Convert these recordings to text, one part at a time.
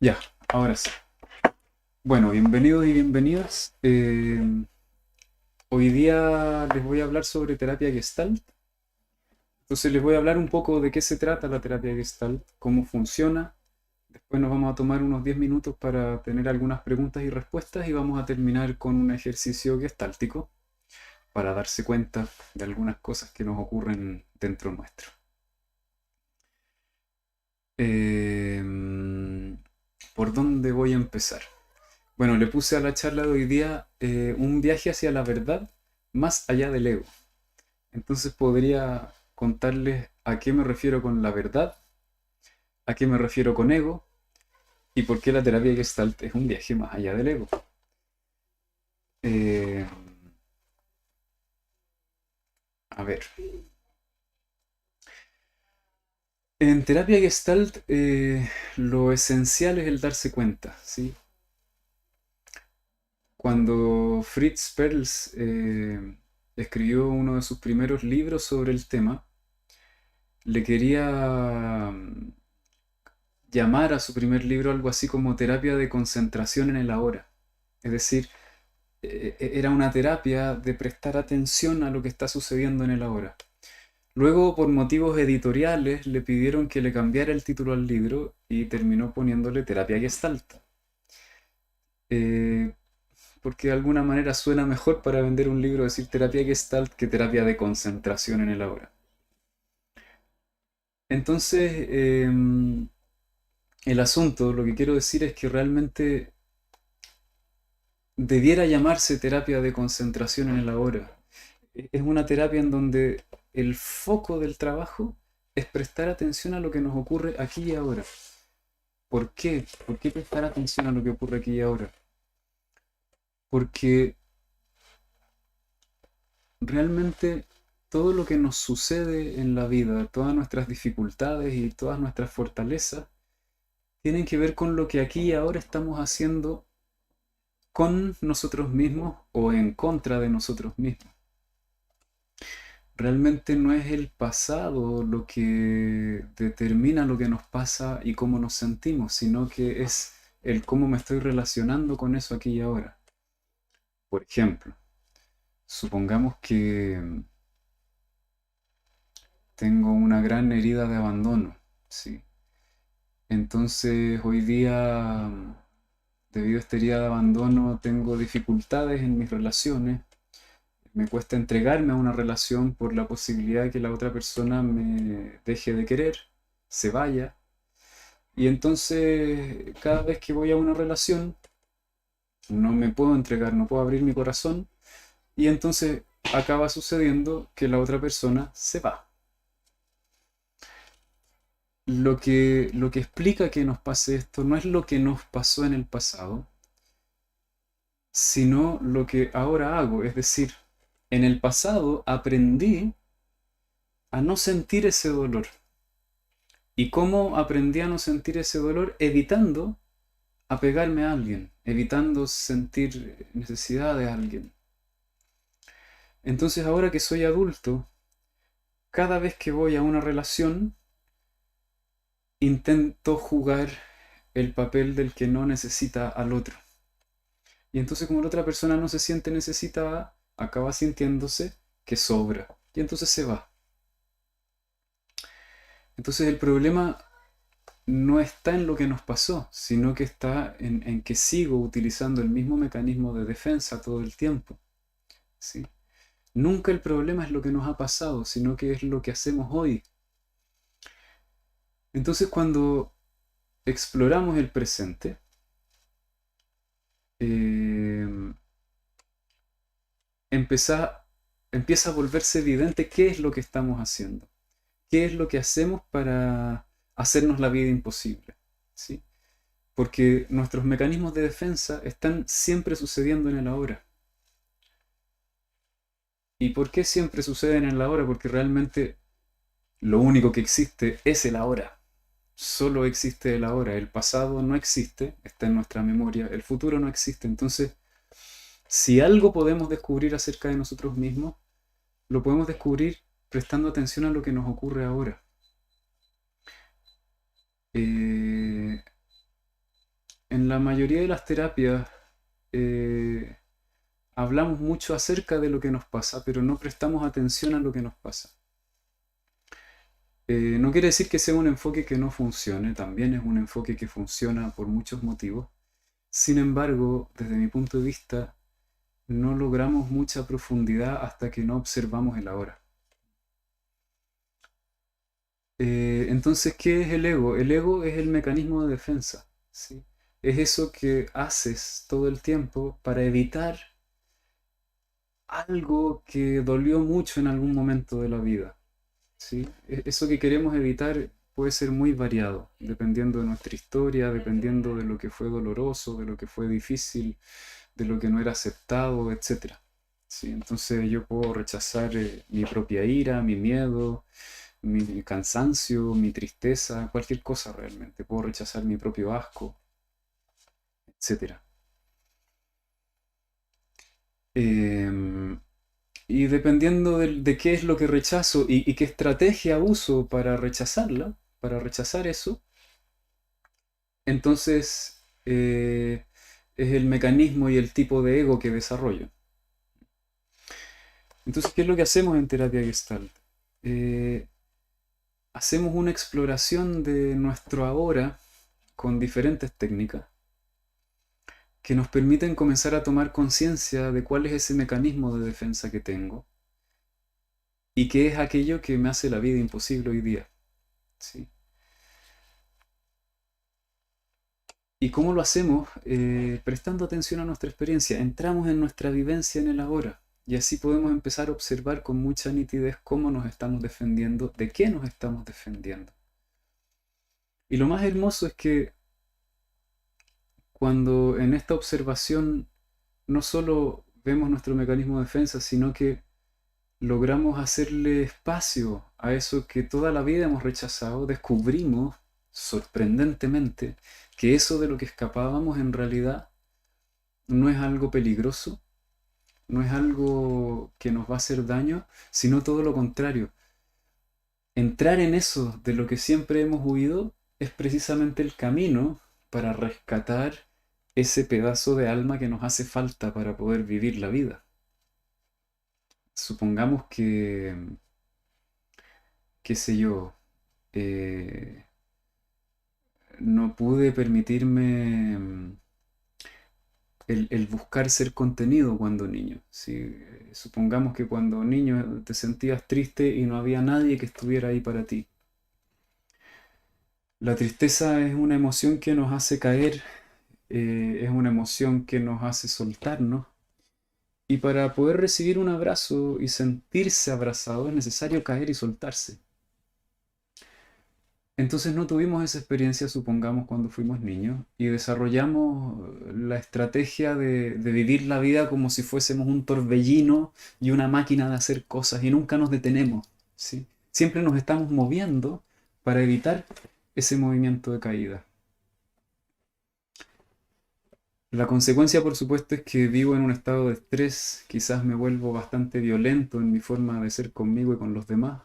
Ya, ahora sí. Bueno, bienvenidos y bienvenidas. Hoy día les voy a hablar sobre terapia Gestalt. Entonces les voy a hablar un poco de qué se trata la terapia Gestalt, cómo funciona. Después nos vamos a tomar unos 10 minutos para tener algunas preguntas y respuestas y vamos a terminar con un ejercicio gestáltico para darse cuenta de algunas cosas que nos ocurren dentro nuestro. ¿Por dónde voy a empezar? Bueno, le puse a la charla de hoy día un viaje hacia la verdad más allá del ego. Entonces podría contarles a qué me refiero con la verdad, a qué me refiero con ego y por qué la terapia Gestalt es un viaje más allá del ego. Eh, a ver, en terapia Gestalt lo esencial es el darse cuenta, ¿sí? Cuando Fritz Perls escribió uno de sus primeros libros sobre el tema, le quería llamar a su primer libro algo así como terapia de concentración en el ahora. Es decir, era una terapia de prestar atención a lo que está sucediendo en el ahora. Luego, por motivos editoriales, le pidieron que le cambiara el título al libro y terminó poniéndole terapia Gestalt. Eh, Porque de alguna manera suena mejor para vender un libro decir terapia Gestalt que terapia de concentración en el ahora. Entonces, el asunto, lo que quiero decir es que realmente debiera llamarse terapia de concentración en el ahora. Es una terapia en donde el foco del trabajo es prestar atención a lo que nos ocurre aquí y ahora. ¿Por qué? ¿Por qué prestar atención a lo que ocurre aquí y ahora? Porque realmente todo lo que nos sucede en la vida, todas nuestras dificultades y todas nuestras fortalezas, tienen que ver con lo que aquí y ahora estamos haciendo con nosotros mismos o en contra de nosotros mismos. Realmente no es el pasado lo que determina lo que nos pasa y cómo nos sentimos, sino que es el cómo me estoy relacionando con eso aquí y ahora. Por ejemplo, supongamos que tengo una gran herida de abandono, ¿sí? Entonces hoy día, debido a esta herida de abandono, tengo dificultades en mis relaciones. Me cuesta entregarme a una relación por la posibilidad de que la otra persona me deje de querer, se vaya. Y entonces cada vez que voy a una relación no me puedo entregar, no puedo abrir mi corazón y entonces acaba sucediendo que la otra persona se va. Lo que explica que nos pase esto no es lo que nos pasó en el pasado, sino lo que ahora hago. Es decir, en el pasado aprendí a no sentir ese dolor. ¿Y cómo aprendí a no sentir ese dolor? Evitando apegarme a alguien, evitando sentir necesidad de alguien. Entonces ahora que soy adulto, cada vez que voy a una relación, intento jugar el papel del que no necesita al otro. Y entonces como la otra persona no se siente necesitada, acaba sintiéndose que sobra. Y entonces se va. Entonces el problema no está en lo que nos pasó, sino que está en que sigo utilizando el mismo mecanismo de defensa todo el tiempo. ¿Sí? Nunca el problema es lo que nos ha pasado, sino que es lo que hacemos hoy. Entonces cuando exploramos el presente, eh, empieza, empieza a volverse evidente qué es lo que estamos haciendo, qué es lo que hacemos para hacernos la vida imposible. ¿Sí? Porque nuestros mecanismos de defensa están siempre sucediendo en el ahora. ¿Y por qué siempre suceden en el ahora? Porque realmente lo único que existe es el ahora. Solo existe el ahora. El pasado no existe, está en nuestra memoria. El futuro no existe. Entonces, si algo podemos descubrir acerca de nosotros mismos, lo podemos descubrir prestando atención a lo que nos ocurre ahora. Eh, en la mayoría de las terapias eh, hablamos mucho acerca de lo que nos pasa, pero no prestamos atención a lo que nos pasa. No quiere decir que sea un enfoque que no funcione, también es un enfoque que funciona por muchos motivos. Sin embargo, desde mi punto de vista, no logramos mucha profundidad hasta que no observamos el ahora. Entonces, ¿qué es el ego? El ego es el mecanismo de defensa, ¿sí? Es eso que haces todo el tiempo para evitar algo que dolió mucho en algún momento de la vida, ¿sí? Eso que queremos evitar puede ser muy variado, dependiendo de nuestra historia, dependiendo de lo que fue doloroso, de lo que fue difícil, de lo que no era aceptado, etcétera. ¿Sí? Entonces yo puedo rechazar mi propia ira, mi miedo, mi cansancio, mi tristeza, cualquier cosa realmente. Puedo rechazar mi propio asco, etcétera. Em, y dependiendo de qué es lo que rechazo y qué estrategia uso para rechazarla, para rechazar eso, entonces es el mecanismo y el tipo de ego que desarrollo. Entonces, ¿qué es lo que hacemos en terapia Gestalt? Eh, Hacemos una exploración de nuestro ahora con diferentes técnicas que nos permiten comenzar a tomar conciencia de cuál es ese mecanismo de defensa que tengo y qué es aquello que me hace la vida imposible hoy día. ¿Sí? ¿Y cómo lo hacemos? Prestando atención a nuestra experiencia. Entramos en nuestra vivencia en el ahora. Y así podemos empezar a observar con mucha nitidez cómo nos estamos defendiendo, de qué nos estamos defendiendo. Y lo más hermoso es que cuando en esta observación no solo vemos nuestro mecanismo de defensa, sino que logramos hacerle espacio a eso que toda la vida hemos rechazado, descubrimos sorprendentemente que eso de lo que escapábamos en realidad no es algo peligroso, no es algo que nos va a hacer daño, sino todo lo contrario. Entrar en eso de lo que siempre hemos huido es precisamente el camino para rescatar ese pedazo de alma que nos hace falta para poder vivir la vida. Supongamos que, qué sé yo, eh, no pude permitirme el buscar ser contenido cuando niño. ¿Sí? Supongamos que cuando niño te sentías triste y no había nadie que estuviera ahí para ti. La tristeza es una emoción que nos hace caer, es una emoción que nos hace soltarnos. Y para poder recibir un abrazo y sentirse abrazado es necesario caer y soltarse. Entonces no tuvimos esa experiencia, supongamos, cuando fuimos niños y desarrollamos la estrategia de vivir la vida como si fuésemos un torbellino y una máquina de hacer cosas y nunca nos detenemos, ¿sí? Siempre nos estamos moviendo para evitar ese movimiento de caída. La consecuencia, por supuesto, es que vivo en un estado de estrés, quizás me vuelvo bastante violento en mi forma de ser conmigo y con los demás.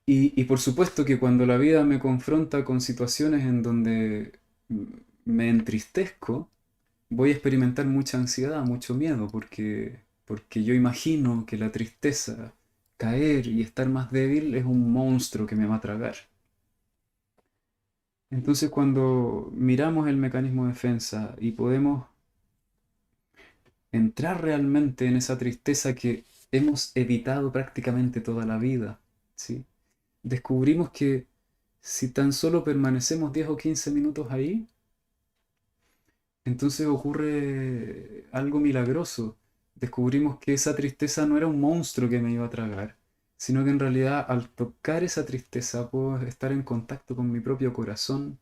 Y por supuesto que cuando la vida me confronta con situaciones en donde me entristezco, voy a experimentar mucha ansiedad, mucho miedo, porque yo imagino que la tristeza, caer y estar más débil es un monstruo que me va a tragar. Entonces cuando miramos el mecanismo de defensa y podemos entrar realmente en esa tristeza que hemos evitado prácticamente toda la vida, ¿sí? Descubrimos que si tan solo permanecemos 10 o 15 minutos ahí, entonces ocurre algo milagroso. Descubrimos que esa tristeza no era un monstruo que me iba a tragar, sino que en realidad al tocar esa tristeza puedo estar en contacto con mi propio corazón,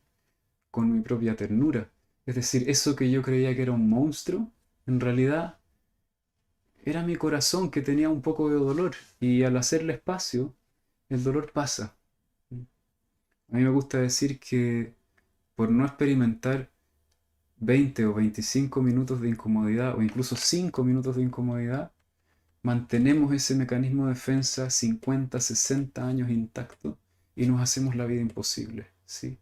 con mi propia ternura. Es decir, eso que yo creía que era un monstruo, en realidad era mi corazón que tenía un poco de dolor y al hacerle espacio, el dolor pasa. A mí me gusta decir que por no experimentar 20 o 25 minutos de incomodidad o incluso 5 minutos de incomodidad, mantenemos ese mecanismo de defensa 50, 60 años intacto y nos hacemos la vida imposible, ¿sí?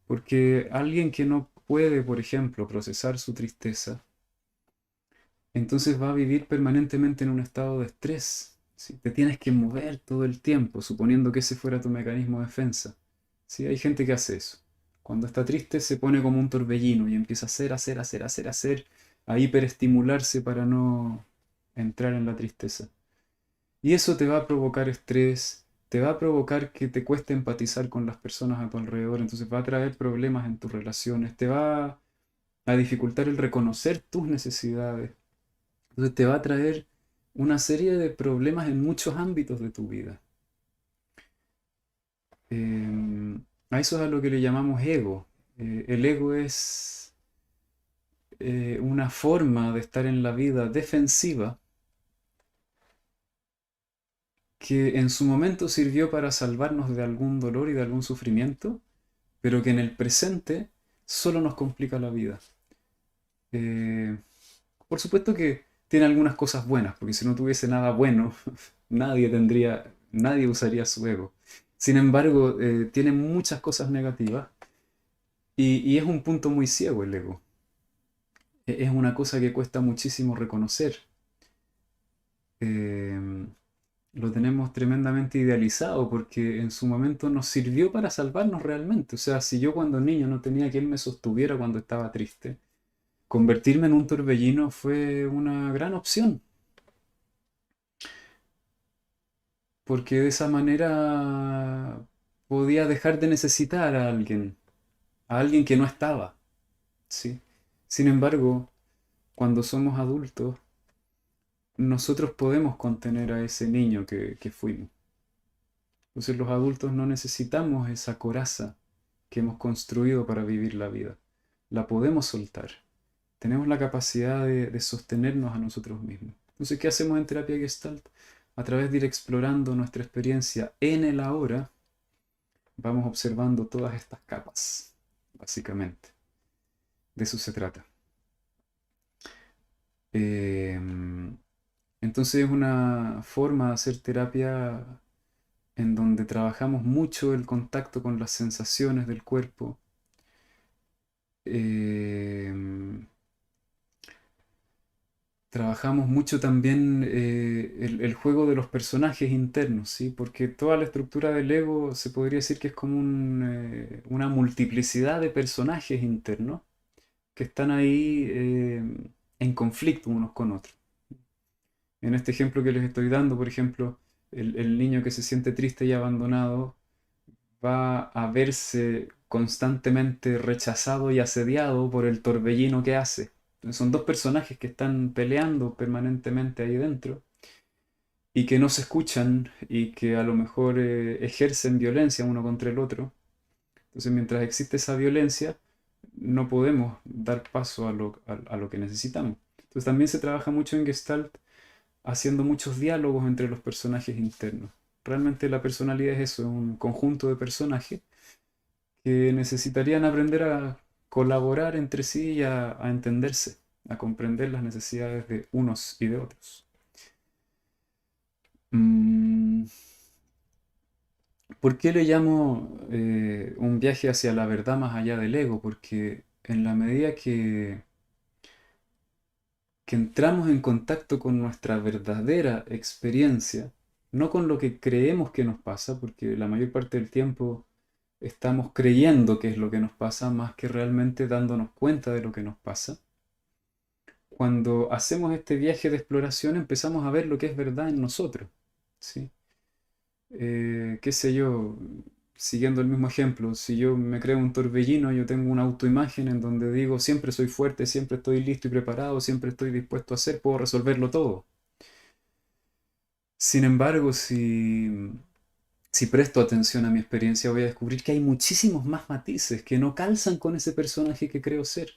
Porque alguien que no puede, por ejemplo, procesar su tristeza, entonces va a vivir permanentemente en un estado de estrés, ¿sí? Te tienes que mover todo el tiempo, suponiendo que ese fuera tu mecanismo de defensa, ¿sí? Hay gente que hace eso. Cuando está triste se pone como un torbellino y empieza a hacer, a hiperestimularse para no entrar en la tristeza. Y eso te va a provocar estrés, te va a provocar que te cueste empatizar con las personas a tu alrededor, entonces va a traer problemas en tus relaciones, te va a dificultar el reconocer tus necesidades, entonces te va a traer una serie de problemas en muchos ámbitos de tu vida. A eso es a lo que le llamamos ego. El ego es una forma de estar en la vida defensiva que en su momento sirvió para salvarnos de algún dolor y de algún sufrimiento, pero que en el presente solo nos complica la vida. Eh, por supuesto que tiene algunas cosas buenas, porque si no tuviese nada bueno, nadie usaría su ego. Sin embargo, tiene muchas cosas negativas y es un punto muy ciego el ego. Es una cosa que cuesta muchísimo reconocer. Eh, lo tenemos tremendamente idealizado porque en su momento nos sirvió para salvarnos realmente. O sea, si yo cuando niño no tenía quien me sostuviera cuando estaba triste, convertirme en un torbellino fue una gran opción, porque de esa manera podía dejar de necesitar a alguien que no estaba, ¿sí? Sin embargo, cuando somos adultos, nosotros podemos contener a ese niño que fuimos. Entonces los adultos no necesitamos esa coraza que hemos construido para vivir la vida. La podemos soltar. Tenemos la capacidad de sostenernos a nosotros mismos. Entonces, ¿qué hacemos en terapia Gestalt? A través de ir explorando nuestra experiencia en el ahora, vamos observando todas estas capas, básicamente. De eso se trata. Entonces es una forma de hacer terapia en donde trabajamos mucho el contacto con las sensaciones del cuerpo. Em, Trabajamos mucho también el juego de los personajes internos, ¿sí? Porque toda la estructura del ego se podría decir que es como una multiplicidad de personajes internos que están ahí en conflicto unos con otros. En este ejemplo que les estoy dando, por ejemplo, el niño que se siente triste y abandonado va a verse constantemente rechazado y asediado por el torbellino que hace. Entonces son dos personajes que están peleando permanentemente ahí dentro y que no se escuchan y que a lo mejor ejercen violencia uno contra el otro. Entonces mientras existe esa violencia, no podemos dar paso a lo que necesitamos. Entonces también se trabaja mucho en Gestalt haciendo muchos diálogos entre los personajes internos. Realmente la personalidad es eso, es un conjunto de personajes que necesitarían aprender a colaborar entre sí y a entenderse, a comprender las necesidades de unos y de otros. Mm, ¿Por qué le llamo un viaje hacia la verdad más allá del ego? Porque en la medida que entramos en contacto con nuestra verdadera experiencia, no con lo que creemos que nos pasa, porque la mayor parte del tiempo estamos creyendo que es lo que nos pasa más que realmente dándonos cuenta de lo que nos pasa. Cuando hacemos este viaje de exploración empezamos a ver lo que es verdad en nosotros, ¿sí? Qué sé yo, siguiendo el mismo ejemplo, si yo me creo un torbellino, yo tengo una autoimagen en donde digo siempre soy fuerte, siempre estoy listo y preparado, siempre estoy dispuesto a hacer, puedo resolverlo todo. Sin embargo, si presto atención a mi experiencia, voy a descubrir que hay muchísimos más matices que no calzan con ese personaje que creo ser.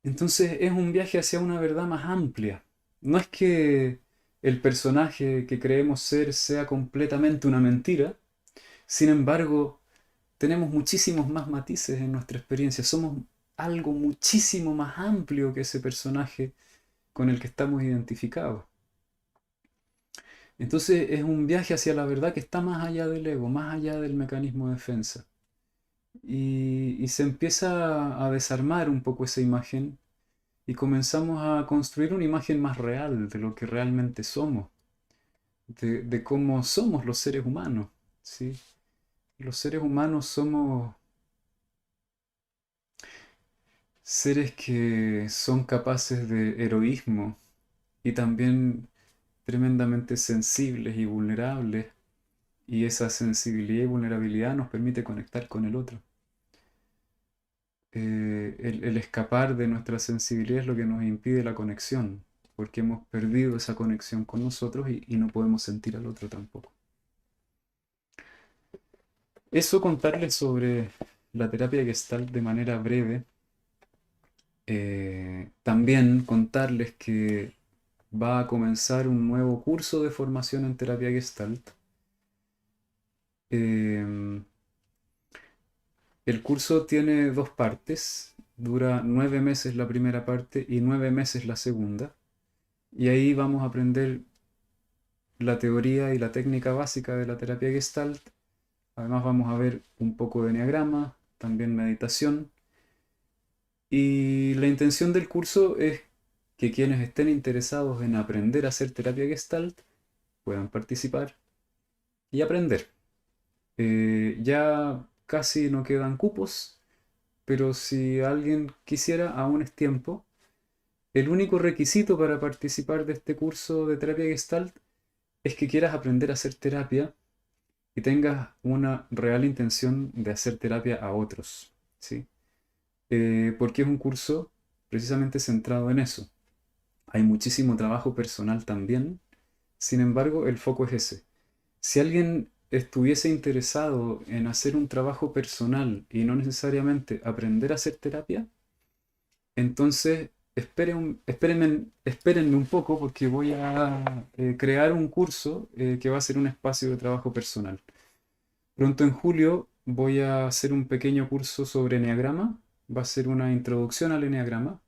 Entonces es un viaje hacia una verdad más amplia. No es que el personaje que creemos ser sea completamente una mentira, sin embargo, tenemos muchísimos más matices en nuestra experiencia. Somos algo muchísimo más amplio que ese personaje con el que estamos identificados. Entonces es un viaje hacia la verdad que está más allá del ego, más allá del mecanismo de defensa. Y se empieza a desarmar un poco esa imagen y comenzamos a construir una imagen más real de lo que realmente somos, de cómo somos los seres humanos, ¿sí? Los seres humanos somos seres que son capaces de heroísmo y también tremendamente sensibles y vulnerables, y esa sensibilidad y vulnerabilidad nos permite conectar con el otro. El escapar de nuestra sensibilidad es lo que nos impide la conexión, porque hemos perdido esa conexión con nosotros y no podemos sentir al otro tampoco. Eso contarles sobre la terapia Gestalt de manera breve. También contarles que va a comenzar un nuevo curso de formación en terapia Gestalt. Eh, el curso tiene dos partes, dura 9 meses la primera parte y 9 meses la segunda. Y ahí vamos a aprender la teoría y la técnica básica de la terapia Gestalt. Además vamos a ver un poco de enneagrama, también meditación. Y la intención del curso es que quienes estén interesados en aprender a hacer terapia Gestalt puedan participar y aprender. Ya casi no quedan cupos, pero si alguien quisiera, aún es tiempo. El único requisito para participar de este curso de terapia Gestalt es que quieras aprender a hacer terapia y tengas una real intención de hacer terapia a otros, ¿sí? Porque es un curso precisamente centrado en eso. Hay muchísimo trabajo personal también, sin embargo, el foco es ese. Si alguien estuviese interesado en hacer un trabajo personal y no necesariamente aprender a hacer terapia, entonces espérenme un poco porque voy a crear un curso que va a ser un espacio de trabajo personal. Pronto en julio voy a hacer un pequeño curso sobre eneagrama. Va a ser una introducción al eneagrama.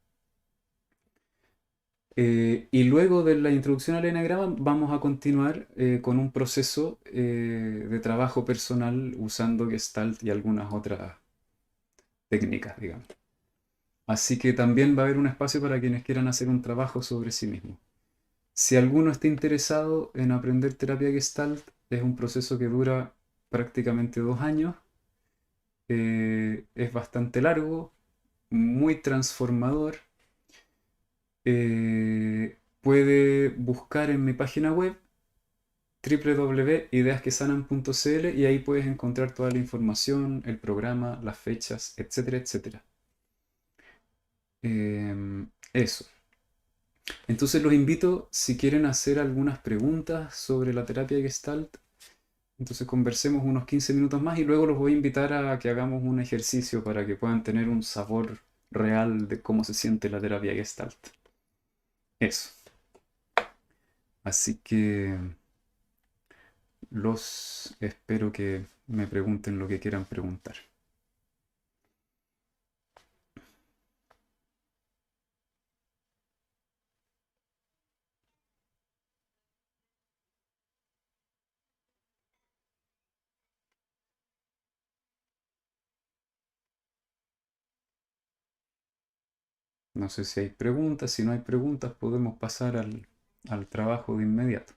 Y luego de la introducción al eneagrama vamos a continuar con un proceso de trabajo personal usando Gestalt y algunas otras técnicas, digamos. Así que también va a haber un espacio para quienes quieran hacer un trabajo sobre sí mismos. Si alguno está interesado en aprender terapia Gestalt, es un proceso que dura prácticamente 2 años. Es bastante largo, muy transformador. Puede buscar en mi página web www.ideasquesanan.cl y ahí puedes encontrar toda la información, el programa, las fechas, etcétera, etcétera. Eso. Entonces los invito, si quieren hacer algunas preguntas sobre la terapia Gestalt, entonces conversemos unos 15 minutos más y luego los voy a invitar a que hagamos un ejercicio para que puedan tener un sabor real de cómo se siente la terapia Gestalt. Eso. Así que los espero que me pregunten lo que quieran preguntar. No sé si hay preguntas, si no hay preguntas podemos pasar al trabajo de inmediato.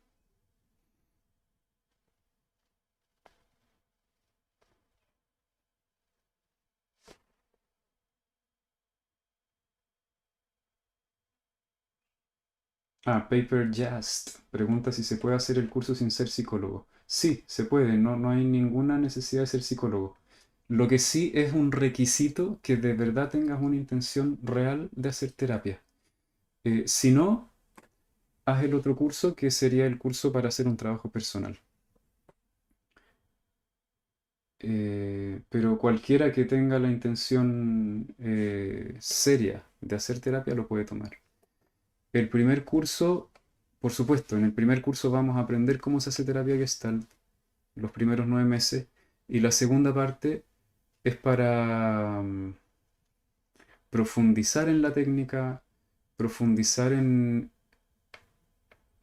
Paper Just pregunta si se puede hacer el curso sin ser psicólogo. Sí, se puede, no hay ninguna necesidad de ser psicólogo. Lo que sí es un requisito que de verdad tengas una intención real de hacer terapia. Si no, haz el otro curso que sería el curso para hacer un trabajo personal. Pero cualquiera que tenga la intención seria de hacer terapia lo puede tomar. El primer curso, por supuesto, en el primer curso vamos a aprender cómo se hace terapia Gestalt, los primeros 9 meses, y la segunda parte es para profundizar en la técnica, profundizar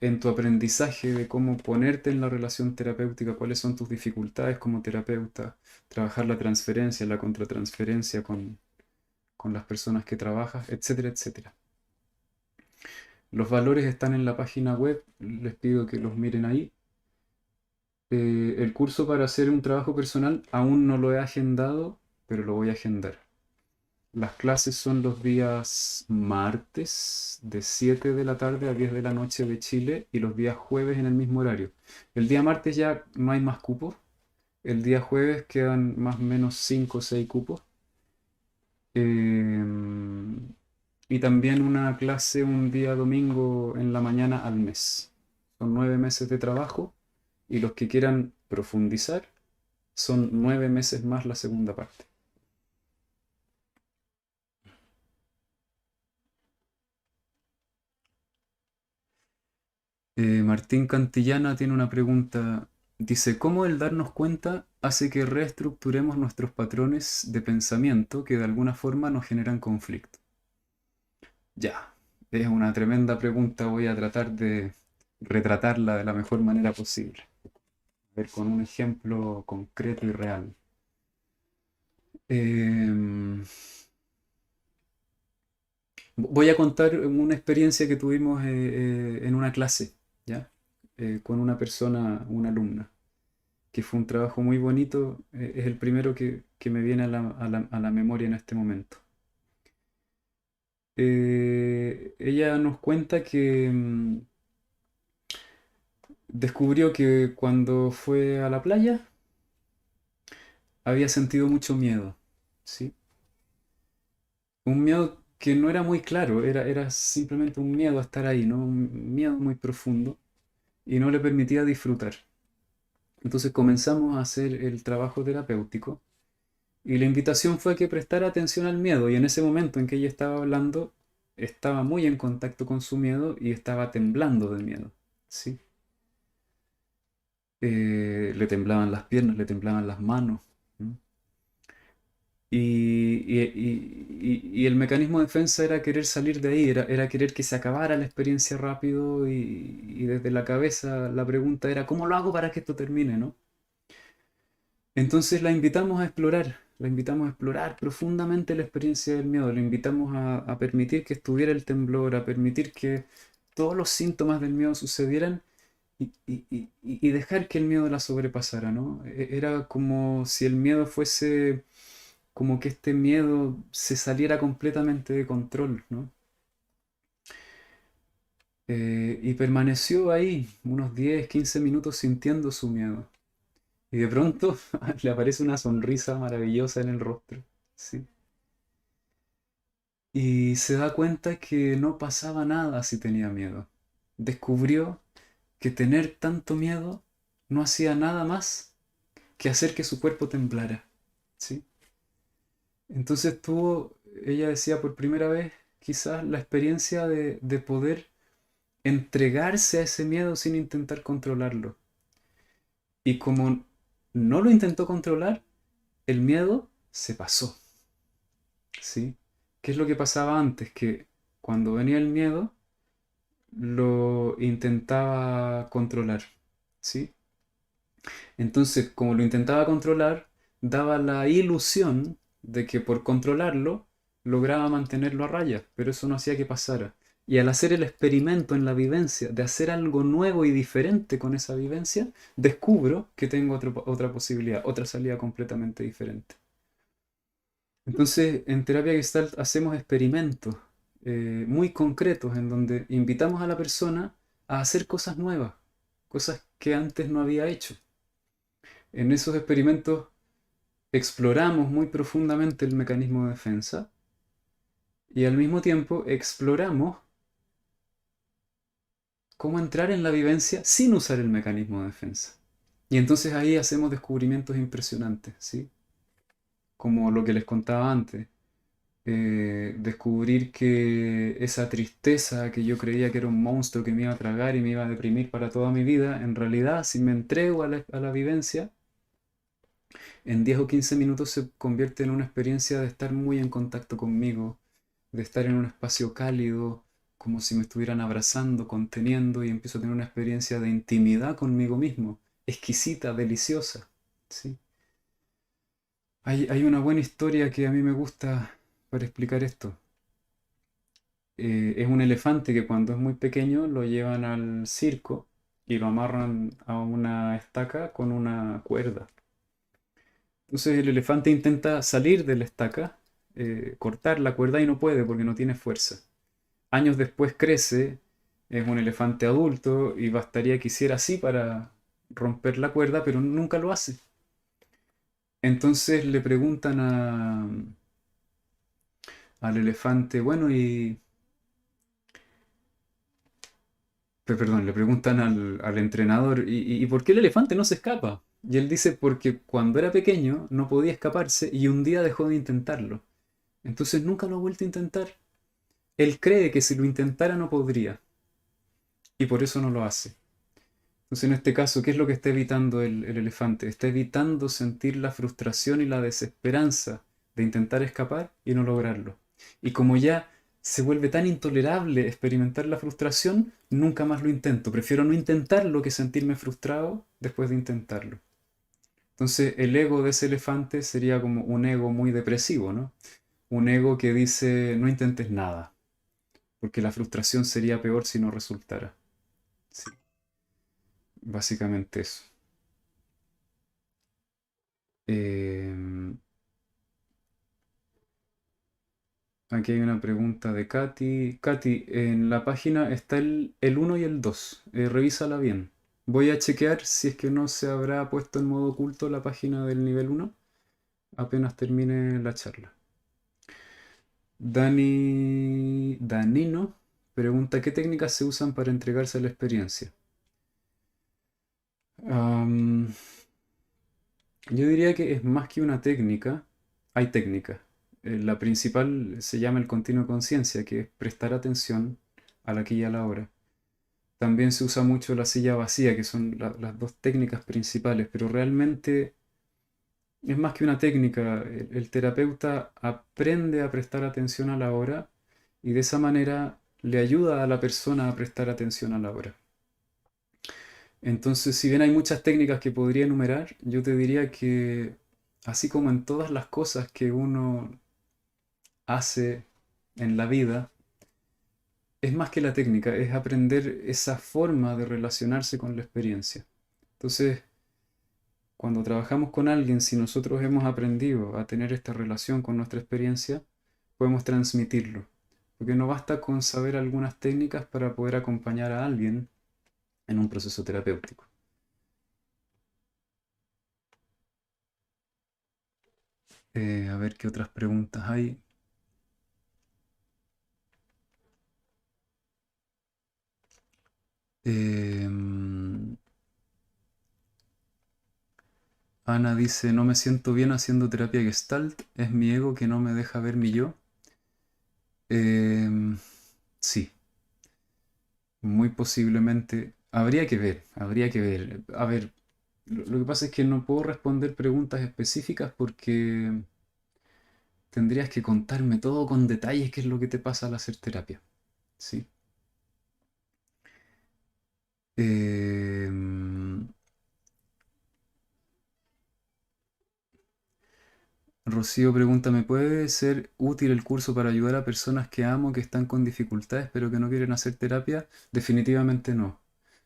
en tu aprendizaje de cómo ponerte en la relación terapéutica, cuáles son tus dificultades como terapeuta, trabajar la transferencia, la contratransferencia con las personas que trabajas, etcétera, etcétera. Los valores están en la página web, les pido que los miren ahí. El curso para hacer un trabajo personal aún no lo he agendado, pero lo voy a agendar. Las clases son los días martes de 7 de la tarde a 10 de la noche de Chile y los días jueves en el mismo horario. El día martes ya no hay más cupos. El día jueves quedan más o menos 5 o 6 cupos. Y también una clase un día domingo en la mañana al mes. Son 9 meses de trabajo y los que quieran profundizar son 9 meses más la segunda parte. Martín Cantillana tiene una pregunta. Dice, ¿cómo el darnos cuenta hace que reestructuremos nuestros patrones de pensamiento que de alguna forma nos generan conflicto? Ya, es una tremenda pregunta. Voy a tratar de retratarla de la mejor manera posible. A ver, con un ejemplo concreto y real. Em, Voy a contar una experiencia que tuvimos en una clase, ¿ya? Con una persona, una alumna, que fue un trabajo muy bonito. Es el primero que me viene a la memoria en este momento. Ella nos cuenta que descubrió que cuando fue a la playa había sentido mucho miedo, ¿sí? Un miedo que no era muy claro, era simplemente un miedo a estar ahí, ¿no? Un miedo muy profundo y no le permitía disfrutar. Entonces comenzamos a hacer el trabajo terapéutico y la invitación fue que prestara atención al miedo y en ese momento en que ella estaba hablando estaba muy en contacto con su miedo y estaba temblando de miedo, ¿sí? Le temblaban las piernas, le temblaban las manos. ¿M? Y el mecanismo de defensa era querer salir de ahí, era querer que se acabara la experiencia rápido y desde la cabeza la pregunta era, ¿cómo lo hago para que esto termine, no? Entonces la invitamos a explorar profundamente la experiencia del miedo, la invitamos a permitir que estuviera el temblor, a permitir que todos los síntomas del miedo sucedieran y dejar que el miedo la sobrepasara, ¿no? Era como si el miedo fuese, como que este miedo se saliera completamente de control, ¿no? Y permaneció ahí unos 10, 15 minutos sintiendo su miedo. Y de pronto le aparece una sonrisa maravillosa en el rostro, ¿sí? Y se da cuenta que no pasaba nada si tenía miedo. Descubrió que tener tanto miedo no hacía nada más que hacer que su cuerpo temblara, ¿sí? Entonces tuvo, ella decía por primera vez, quizás la experiencia de poder entregarse a ese miedo sin intentar controlarlo. Y como no lo intentó controlar, el miedo se pasó, ¿sí? ¿Qué es lo que pasaba antes? Que cuando venía el miedo, lo intentaba controlar, ¿sí? Entonces, como lo intentaba controlar, daba la ilusión de que por controlarlo lograba mantenerlo a raya, pero eso no hacía que pasara. Y al hacer el experimento en la vivencia de hacer algo nuevo y diferente con esa vivencia, descubro que tengo otra posibilidad, otra salida completamente diferente. Entonces, en terapia Gestalt hacemos experimentos muy concretos en donde invitamos a la persona a hacer cosas nuevas, cosas que antes no había hecho. En esos experimentos exploramos muy profundamente el mecanismo de defensa y al mismo tiempo exploramos cómo entrar en la vivencia sin usar el mecanismo de defensa. Y entonces ahí hacemos descubrimientos impresionantes, ¿sí? Como lo que les contaba antes. Descubrir que esa tristeza que yo creía que era un monstruo que me iba a tragar y me iba a deprimir para toda mi vida, en realidad, si me entrego a la vivencia, en 10 o 15 minutos se convierte en una experiencia de estar muy en contacto conmigo, de estar en un espacio cálido, como si me estuvieran abrazando, conteniendo y empiezo a tener una experiencia de intimidad conmigo mismo, exquisita, deliciosa. ¿Sí? Hay una buena historia que a mí me gusta para explicar esto. Es un elefante que cuando es muy pequeño lo llevan al circo y lo amarran a una estaca con una cuerda. Entonces el elefante intenta salir de la estaca, cortar la cuerda y no puede porque no tiene fuerza. Años después crece, es un elefante adulto y bastaría que hiciera así para romper la cuerda, pero nunca lo hace. Entonces le preguntan al elefante, bueno, perdón, le preguntan al entrenador, ¿y por qué el elefante no se escapa? Y él dice, porque cuando era pequeño no podía escaparse y un día dejó de intentarlo. Entonces nunca lo ha vuelto a intentar. Él cree que si lo intentara no podría y por eso no lo hace. Entonces en este caso, ¿qué es lo que está evitando el elefante? Está evitando sentir la frustración y la desesperanza de intentar escapar y no lograrlo. Y como ya se vuelve tan intolerable experimentar la frustración, nunca más lo intento. Prefiero no intentarlo que sentirme frustrado después de intentarlo. Entonces el ego de ese elefante sería como un ego muy depresivo, ¿no? Un ego que dice no intentes nada, porque la frustración sería peor si no resultara. Sí, básicamente eso. Em, Aquí hay una pregunta de Katy. Katy, en la página está el uno y el 2. Revísala bien. Voy a chequear si es que no se habrá puesto en modo oculto la página del nivel uno apenas termine la charla. Danino pregunta qué técnicas se usan para entregarse a la experiencia. Am, yo diría que es más que una técnica, hay técnicas. La principal se llama el continuo de conciencia, que es prestar atención a la aquí y a la hora. También se usa mucho la silla vacía, que son las dos técnicas principales, pero realmente es más que una técnica. El terapeuta aprende a prestar atención a la hora y de esa manera le ayuda a la persona a prestar atención a la hora. Entonces, si bien hay muchas técnicas que podría enumerar, yo te diría que así como en todas las cosas que uno hace en la vida, es más que la técnica, es aprender esa forma de relacionarse con la experiencia. Entonces, cuando trabajamos con alguien, si nosotros hemos aprendido a tener esta relación con nuestra experiencia, podemos transmitirlo. Porque no basta con saber algunas técnicas para poder acompañar a alguien en un proceso terapéutico. A ver qué otras preguntas hay. Em, Ana dice, no me siento bien haciendo terapia Gestalt, es mi ego que no me deja ver mi yo. Em, sí, muy posiblemente. Habría que ver, habría que ver. A ver, lo que pasa es que no puedo responder preguntas específicas porque tendrías que contarme todo con detalles qué es lo que te pasa al hacer terapia. ¿Sí? Em, Rocío pregunta, ¿me puede ser útil el curso para ayudar a personas que amo que están con dificultades pero que no quieren hacer terapia? Definitivamente no.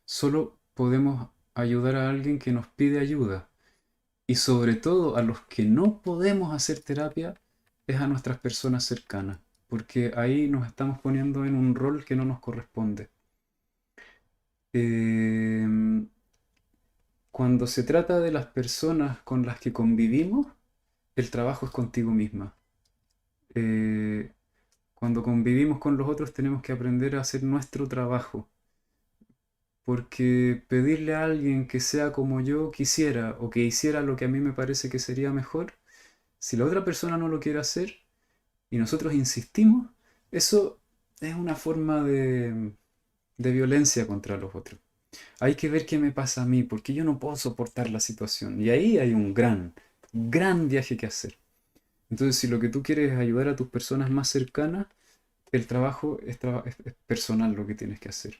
Solo podemos ayudar a alguien que nos pide ayuda. Y sobre todo a los que no podemos hacer terapia es a nuestras personas cercanas, porque ahí nos estamos poniendo en un rol que no nos corresponde. Em, Cuando se trata de las personas con las que convivimos, el trabajo es contigo misma. Eh, Cuando convivimos con los otros tenemos que aprender a hacer nuestro trabajo, porque pedirle a alguien que sea como yo quisiera o que hiciera lo que a mí me parece que sería mejor, si la otra persona no lo quiere hacer y nosotros insistimos, eso es una forma de violencia contra los otros. Hay que ver qué me pasa a mí, porque yo no puedo soportar la situación. Y ahí hay un gran viaje que hacer. Entonces, si lo que tú quieres es ayudar a tus personas más cercanas, el trabajo es personal lo que tienes que hacer.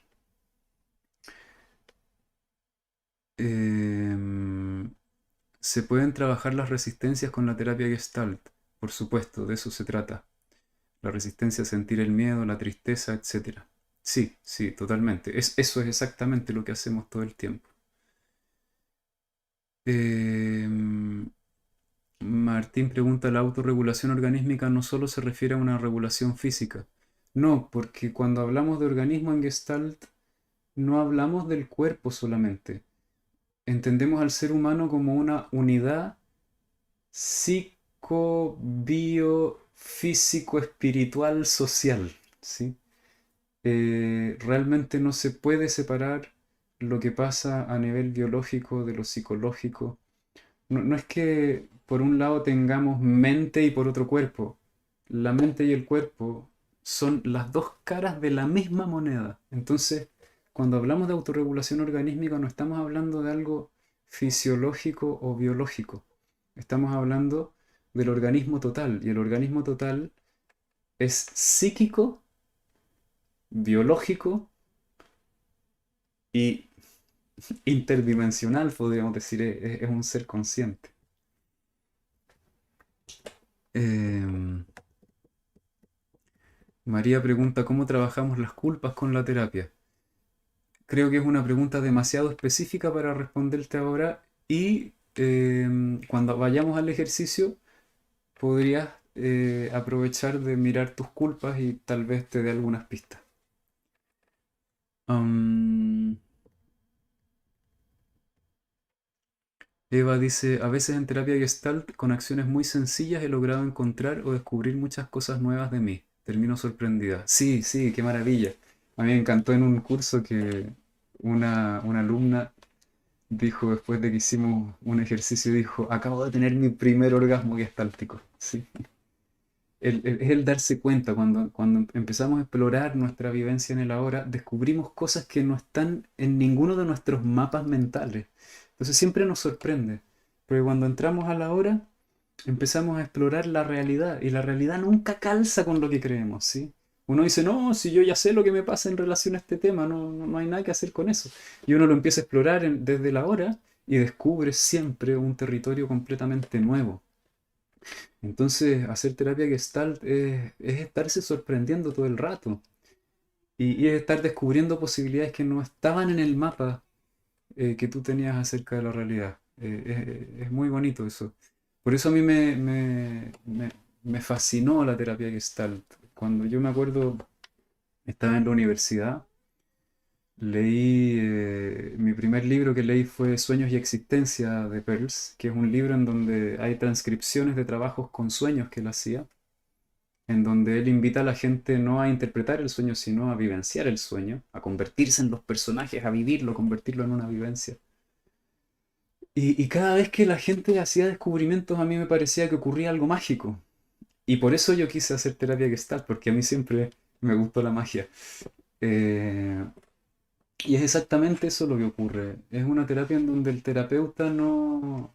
Em, Se pueden trabajar las resistencias con la terapia Gestalt, por supuesto, de eso se trata. La resistencia a sentir el miedo, la tristeza, etcétera. Sí, sí, totalmente. Eso es exactamente lo que hacemos todo el tiempo. Em, Martín pregunta, ¿la autorregulación organísmica no solo se refiere a una regulación física? No, porque cuando hablamos de organismo en Gestalt, no hablamos del cuerpo solamente. Entendemos al ser humano como una unidad psico, bio, físico, espiritual, social, ¿sí? Realmente no se puede separar lo que pasa a nivel biológico de lo psicológico. No, no es que por un lado tengamos mente y por otro cuerpo. La mente y el cuerpo son las dos caras de la misma moneda. Entonces, cuando hablamos de autorregulación organísmica no estamos hablando de algo fisiológico o biológico. Estamos hablando del organismo total. Y el organismo total es psíquico, biológico y interdimensional, podríamos decir. Es un ser consciente. Em, María pregunta cómo trabajamos las culpas con la terapia. Creo que es una pregunta demasiado específica para responderte ahora y cuando vayamos al ejercicio podrías aprovechar de mirar tus culpas y tal vez te dé algunas pistas. Am, Eva dice, a veces en terapia Gestalt con acciones muy sencillas he logrado encontrar o descubrir muchas cosas nuevas de mí. Termino sorprendida. Sí, sí, qué maravilla. A mí me encantó en un curso que una alumna dijo después de que hicimos un ejercicio, dijo, acabo de tener mi primer orgasmo gestáltico. Sí. Es el darse cuenta, cuando empezamos a explorar nuestra vivencia en el ahora, descubrimos cosas que no están en ninguno de nuestros mapas mentales. Entonces siempre nos sorprende, porque cuando entramos a la hora, empezamos a explorar la realidad, y la realidad nunca calza con lo que creemos, ¿sí? Uno dice, no, si yo ya sé lo que me pasa en relación a este tema, no hay nada que hacer con eso. Y uno lo empieza a explorar desde la hora y descubre siempre un territorio completamente nuevo. Entonces, hacer terapia Gestalt es estarse sorprendiendo todo el rato y es estar descubriendo posibilidades que no estaban en el mapa que tú tenías acerca de la realidad. Es muy bonito eso. Por eso a mí me fascinó la terapia Gestalt. Cuando yo me acuerdo, estaba en la universidad, leí, mi primer libro que leí fue Sueños y Existencia de Peirce, que es un libro en donde hay transcripciones de trabajos con sueños que él hacía, en donde él invita a la gente no a interpretar el sueño, sino a vivenciar el sueño, a convertirse en los personajes, a vivirlo, convertirlo en una vivencia. Y cada vez que la gente hacía descubrimientos, a mí me parecía que ocurría algo mágico. Y por eso yo quise hacer terapia Gestalt, porque a mí siempre me gustó la magia. Eh, y es exactamente eso lo que ocurre. Es una terapia en donde el terapeuta no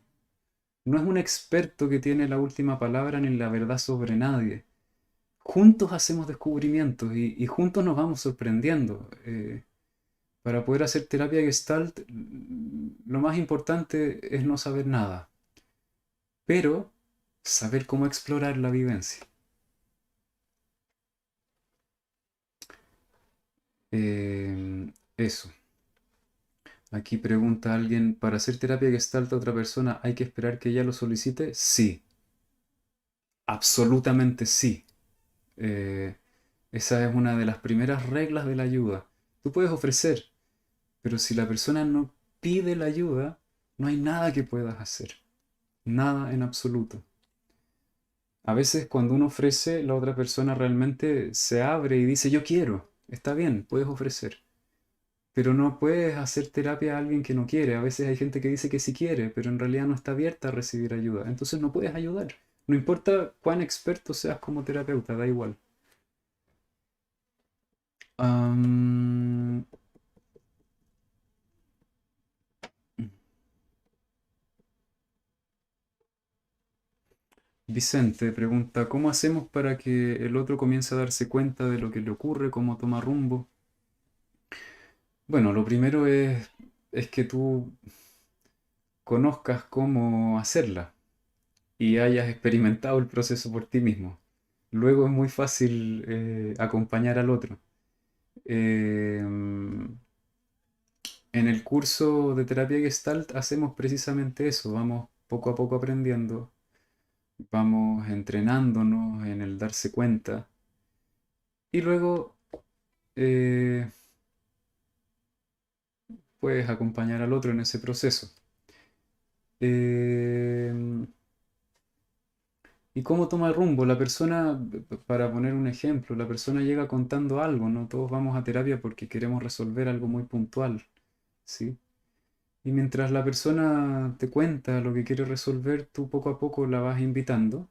es un experto que tiene la última palabra ni la verdad sobre nadie. Juntos hacemos descubrimientos y juntos nos vamos sorprendiendo. Para poder hacer terapia Gestalt, lo más importante es no saber nada, pero saber cómo explorar la vivencia. Eso. Aquí pregunta alguien, ¿para hacer terapia Gestalt a otra persona hay que esperar que ella lo solicite? Sí, absolutamente sí. Eh, Esa es una de las primeras reglas de la ayuda. Tú puedes ofrecer, pero si la persona no pide la ayuda, no hay nada que puedas hacer. Nada en absoluto. A veces cuando uno ofrece, la otra persona realmente se abre y dice, yo quiero. Está bien, puedes ofrecer. Pero no puedes hacer terapia a alguien que no quiere. A veces hay gente que dice que sí quiere, pero en realidad no está abierta a recibir ayuda. Entonces no puedes ayudar. No importa cuán experto seas como terapeuta, da igual. Am, Vicente pregunta, ¿cómo hacemos para que el otro comience a darse cuenta de lo que le ocurre, cómo toma rumbo? Bueno, lo primero es que tú conozcas cómo hacerla y hayas experimentado el proceso por ti mismo. Luego es muy fácil acompañar al otro. Eh, en el curso de terapia Gestalt hacemos precisamente eso, vamos poco a poco aprendiendo, vamos entrenándonos en el darse cuenta y luego eh, puedes acompañar al otro en ese proceso. Eh, ¿Y cómo toma rumbo? La persona, para poner un ejemplo, la persona llega contando algo, ¿no? Todos vamos a terapia porque queremos resolver algo muy puntual, ¿sí? Y mientras la persona te cuenta lo que quiere resolver, tú poco a poco la vas invitando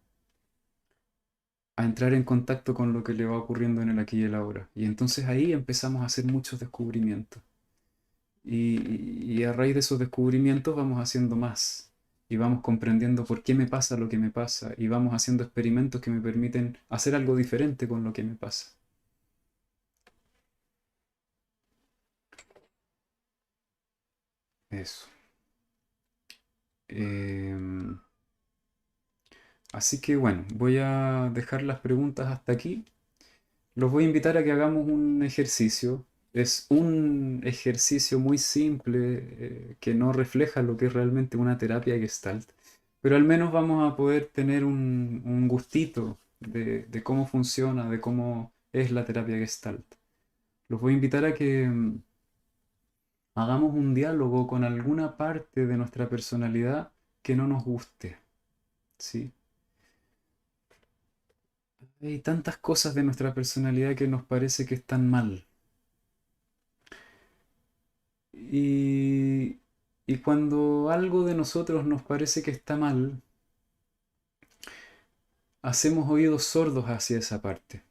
a entrar en contacto con lo que le va ocurriendo en el aquí y el ahora. Y entonces ahí empezamos a hacer muchos descubrimientos. Y a raíz de esos descubrimientos vamos haciendo más. Y vamos comprendiendo por qué me pasa lo que me pasa. Y vamos haciendo experimentos que me permiten hacer algo diferente con lo que me pasa. Eso. Em, Así que bueno, voy a dejar las preguntas hasta aquí. Los voy a invitar a que hagamos un ejercicio. Es un ejercicio muy simple que no refleja lo que es realmente una terapia Gestalt, pero al menos vamos a poder tener un gustito de cómo funciona, de cómo es la terapia Gestalt. Los voy a invitar a que hagamos un diálogo con alguna parte de nuestra personalidad que no nos guste, ¿sí? Hay tantas cosas de nuestra personalidad que nos parece que están mal. Y, y cuando algo de nosotros nos parece que está mal, hacemos oídos sordos hacia esa parte.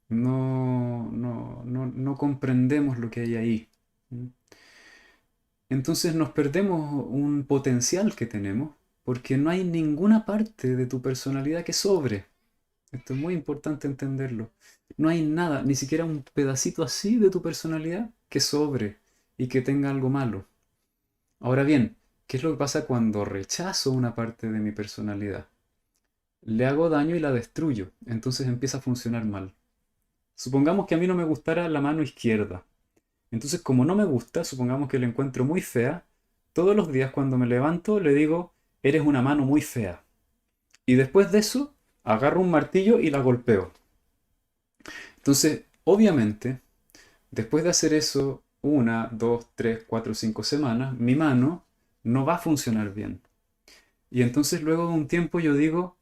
No comprendemos lo que hay ahí. ¿Mm? Entonces nos perdemos un potencial que tenemos porque no hay ninguna parte de tu personalidad que sobre. Esto es muy importante entenderlo. No hay nada, ni siquiera un pedacito así de tu personalidad que sobre y que tenga algo malo. Ahora bien, ¿qué es lo que pasa cuando rechazo una parte de mi personalidad? Le hago daño y la destruyo, entonces empieza a funcionar mal. Supongamos que a mí no me gustara la mano izquierda. Entonces, como no me gusta, supongamos que la encuentro muy fea, todos los días cuando me levanto le digo, eres una mano muy fea. Y después de eso, agarro un martillo y la golpeo. Entonces, obviamente, después de hacer eso una, dos, tres, cuatro, cinco semanas, mi mano no va a funcionar bien. Y entonces luego de un tiempo yo digo,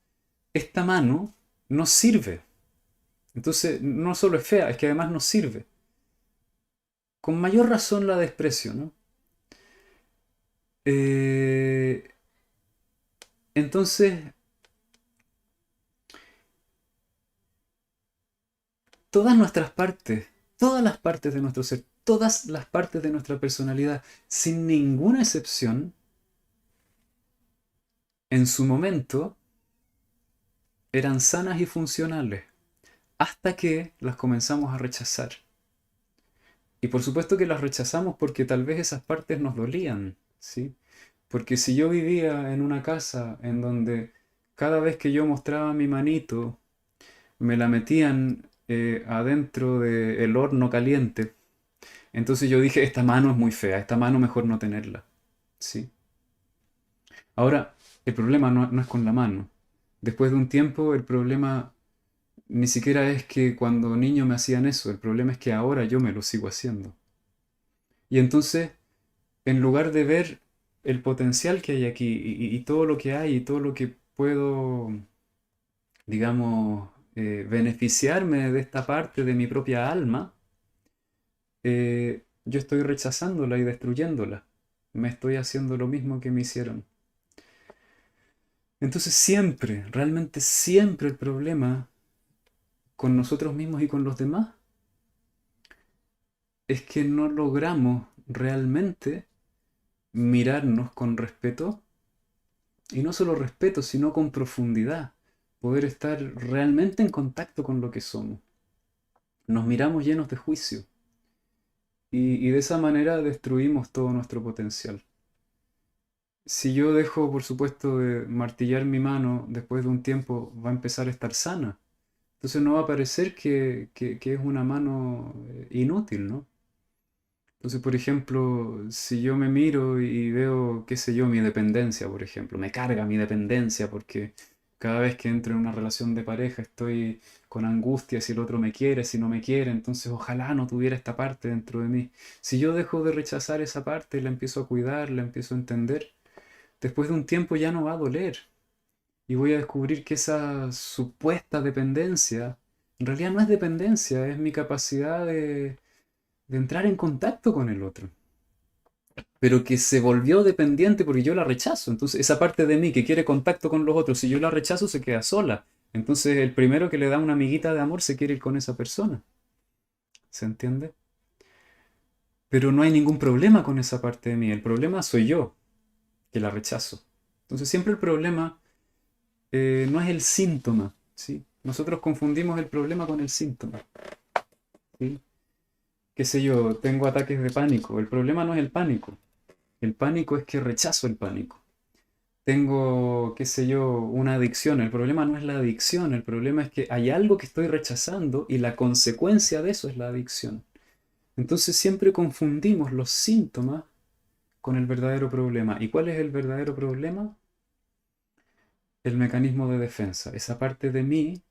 esta mano no sirve. Entonces no solo es fea, es que además no sirve. Con mayor razón la desprecio, ¿no? Eh, entonces, todas nuestras partes, todas las partes de nuestro ser, todas las partes de nuestra personalidad, sin ninguna excepción, en su momento eran sanas y funcionales, hasta que las comenzamos a rechazar. Y por supuesto que las rechazamos porque tal vez esas partes nos dolían, ¿sí? Porque si yo vivía en una casa en donde cada vez que yo mostraba mi manito, me la metían adentro del horno caliente, entonces yo dije, esta mano es muy fea, esta mano mejor no tenerla, ¿sí? Ahora, el problema no es con la mano. Después de un tiempo, el problema ni siquiera es que cuando niño me hacían eso, el problema es que ahora yo me lo sigo haciendo. Y entonces, en lugar de ver el potencial que hay aquí y todo lo que hay y todo lo que puedo, digamos, beneficiarme de esta parte de mi propia alma, yo estoy rechazándola y destruyéndola. Me estoy haciendo lo mismo que me hicieron. Entonces siempre, realmente siempre el problema con nosotros mismos y con los demás es que no logramos realmente mirarnos con respeto y no solo respeto, sino con profundidad. poder estar realmente en contacto con lo que somos. Nos miramos llenos de juicio y de esa manera destruimos todo nuestro potencial. Si yo dejo, por supuesto, de martillar mi mano, después de un tiempo va a empezar a estar sana. Entonces no va a parecer que es una mano inútil, ¿no? Entonces, por ejemplo, si yo me miro y veo, qué sé yo, mi dependencia, por ejemplo, me carga mi dependencia porque cada vez que entro en una relación de pareja estoy con angustia si el otro me quiere, si no me quiere, entonces ojalá no tuviera esta parte dentro de mí. Si yo dejo de rechazar esa parte, la empiezo a cuidar, la empiezo a entender, después de un tiempo ya no va a doler y voy a descubrir que esa supuesta dependencia en realidad no es dependencia, es mi capacidad de entrar en contacto con el otro, pero que se volvió dependiente porque yo la rechazo. Entonces, esa parte de mí que quiere contacto con los otros, si yo la rechazo, se queda sola. Entonces, el primero que le da una amiguita de amor se quiere ir con esa persona. ¿Se entiende? Pero no hay ningún problema con esa parte de mí. El problema soy yo, que la rechazo. Entonces, siempre el problema no es el síntoma, ¿sí? Nosotros confundimos el problema con el síntoma, ¿sí? Qué sé yo, tengo ataques de pánico. El problema no es el pánico. El pánico es que rechazo el pánico. Tengo, qué sé yo, una adicción. El problema no es la adicción, el problema es que hay algo que estoy rechazando y la consecuencia de eso es la adicción. Entonces siempre confundimos los síntomas con el verdadero problema. ¿Y cuál es el verdadero problema? El mecanismo de defensa. Esa parte de mí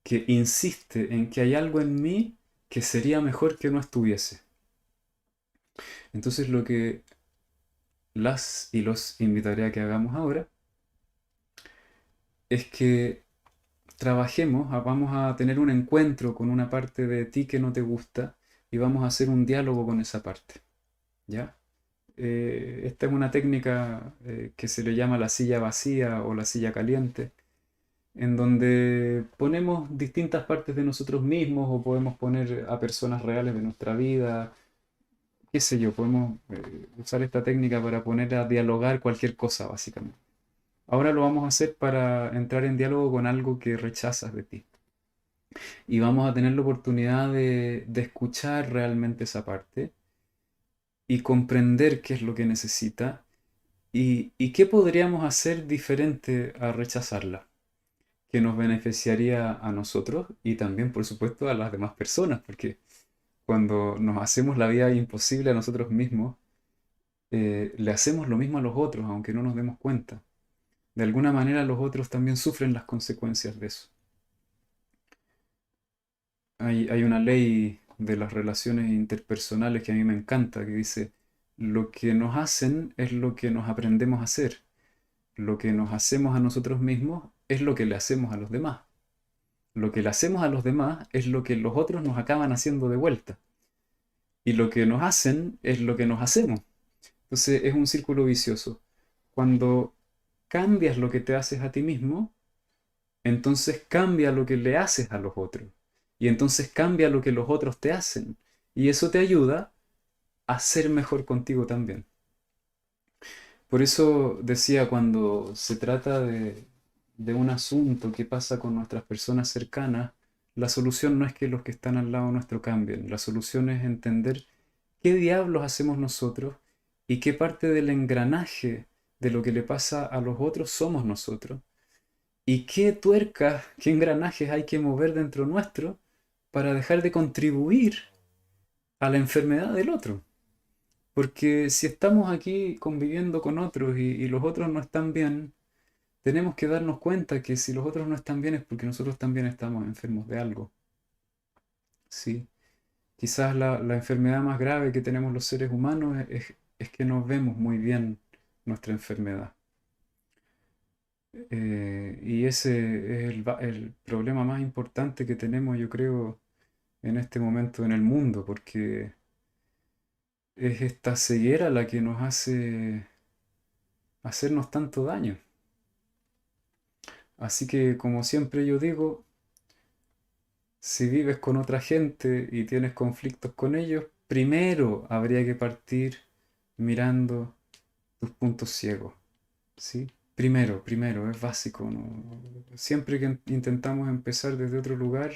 que insiste en que hay algo en mí que sería mejor que no estuviese. Entonces lo que las y los invitaré a que hagamos ahora es que trabajemos, vamos a tener un encuentro con una parte de ti que no te gusta y vamos a hacer un diálogo con esa parte, ¿ya? Esta es una técnica que se le llama la silla vacía o la silla caliente, en donde ponemos distintas partes de nosotros mismos o podemos poner a personas reales de nuestra vida, qué sé yo, podemos usar esta técnica para poner a dialogar cualquier cosa, básicamente. Ahora lo vamos a hacer para entrar en diálogo con algo que rechazas de ti. Y vamos a tener la oportunidad de escuchar realmente esa parte y comprender qué es lo que necesita y qué podríamos hacer diferente a rechazarla, que nos beneficiaría a nosotros y también, por supuesto, a las demás personas, porque cuando nos hacemos la vida imposible a nosotros mismos, le hacemos lo mismo a los otros, aunque no nos demos cuenta. De alguna manera los otros también sufren las consecuencias de eso. Hay una ley de las relaciones interpersonales que a mí me encanta, que dice, lo que nos hacen es lo que nos aprendemos a hacer. Lo que nos hacemos a nosotros mismos es lo que le hacemos a los demás. Lo que le hacemos a los demás es lo que los otros nos acaban haciendo de vuelta. Y lo que nos hacen es lo que nos hacemos. Entonces es un círculo vicioso. Cuando cambias lo que te haces a ti mismo, entonces cambia lo que le haces a los otros. Y entonces cambia lo que los otros te hacen. Y eso te ayuda a ser mejor contigo también. Por eso decía, cuando se trata de un asunto que pasa con nuestras personas cercanas, la solución no es que los que están al lado nuestro cambien. La solución es entender qué diablos hacemos nosotros y qué parte del engranaje de lo que le pasa a los otros somos nosotros. ¿Y qué tuercas, qué engranajes hay que mover dentro nuestro para dejar de contribuir a la enfermedad del otro? Porque si estamos aquí conviviendo con otros y los otros no están bien, tenemos que darnos cuenta que si los otros no están bien es porque nosotros también estamos enfermos de algo. ¿Sí? Quizás la enfermedad más grave que tenemos los seres humanos es que no vemos muy bien nuestra enfermedad. Y ese es el problema más importante que tenemos, yo creo, en este momento en el mundo, porque es esta ceguera la que nos hace hacernos tanto daño. Así que, como siempre yo digo, si vives con otra gente y tienes conflictos con ellos, primero habría que partir mirando tus puntos ciegos, ¿sí? Primero, es básico, ¿no? Siempre que intentamos empezar desde otro lugar,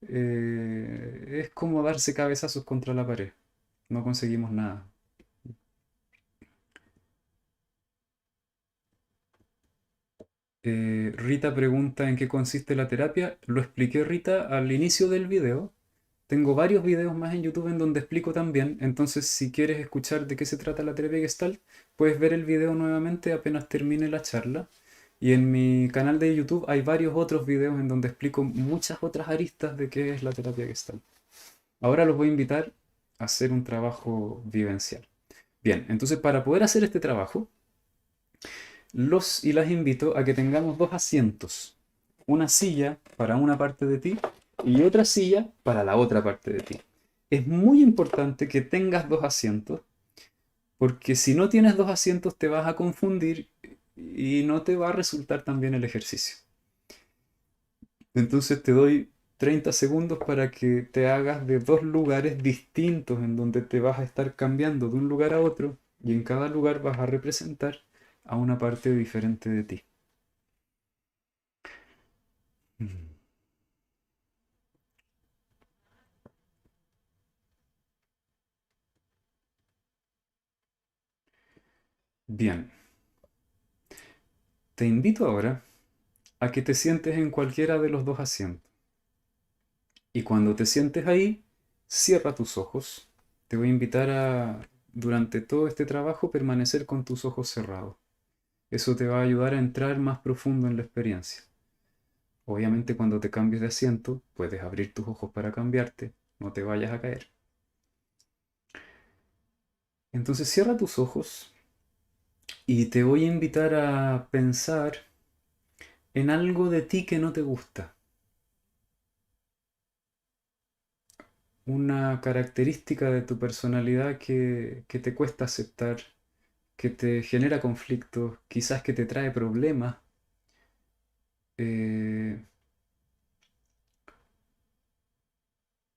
es como darse cabezazos contra la pared. No conseguimos nada. Rita pregunta en qué consiste la terapia. Lo expliqué, Rita, al inicio del video. Tengo varios videos más en YouTube en donde explico también. Entonces, si quieres escuchar de qué se trata la terapia Gestalt, puedes ver el video nuevamente apenas termine la charla. Y en mi canal de YouTube hay varios otros videos en donde explico muchas otras aristas de qué es la terapia Gestalt. Ahora los voy a invitar a hacer un trabajo vivencial. Bien, entonces para poder hacer este trabajo, los y las invito a que tengamos dos asientos. Una silla para una parte de ti y otra silla para la otra parte de ti. Es muy importante que tengas dos asientos porque si no tienes dos asientos te vas a confundir y no te va a resultar tan bien el ejercicio. Entonces te doy 30 segundos para que te hagas de dos lugares distintos en donde te vas a estar cambiando de un lugar a otro y en cada lugar vas a representar a una parte diferente de ti. Mm. Bien, te invito ahora a que te sientes en cualquiera de los dos asientos. Y cuando te sientes ahí, cierra tus ojos. Te voy a invitar a, durante todo este trabajo, permanecer con tus ojos cerrados. Eso te va a ayudar a entrar más profundo en la experiencia. Obviamente cuando te cambies de asiento, puedes abrir tus ojos para cambiarte, no te vayas a caer. Entonces cierra tus ojos y te voy a invitar a pensar en algo de ti que no te gusta. Una característica de tu personalidad que te cuesta aceptar, que te genera conflictos, quizás que te trae problemas. eh,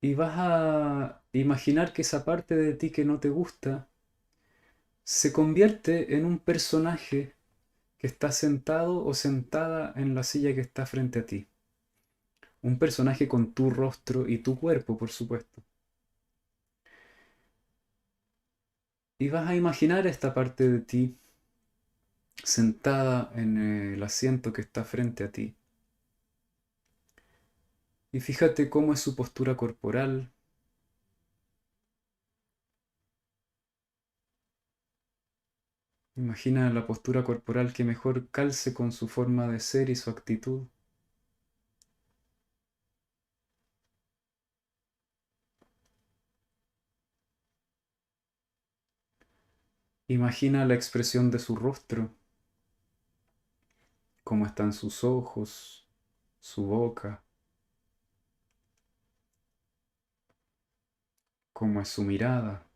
y vas a imaginar que esa parte de ti que no te gusta se convierte en un personaje que está sentado o sentada en la silla que está frente a ti. Un personaje con tu rostro y tu cuerpo, por supuesto. Y vas a imaginar esta parte de ti sentada en el asiento que está frente a ti. Y fíjate cómo es su postura corporal. Imagina la postura corporal que mejor calce con su forma de ser y su actitud. Imagina la expresión de su rostro, cómo están sus ojos, su boca, cómo es su mirada,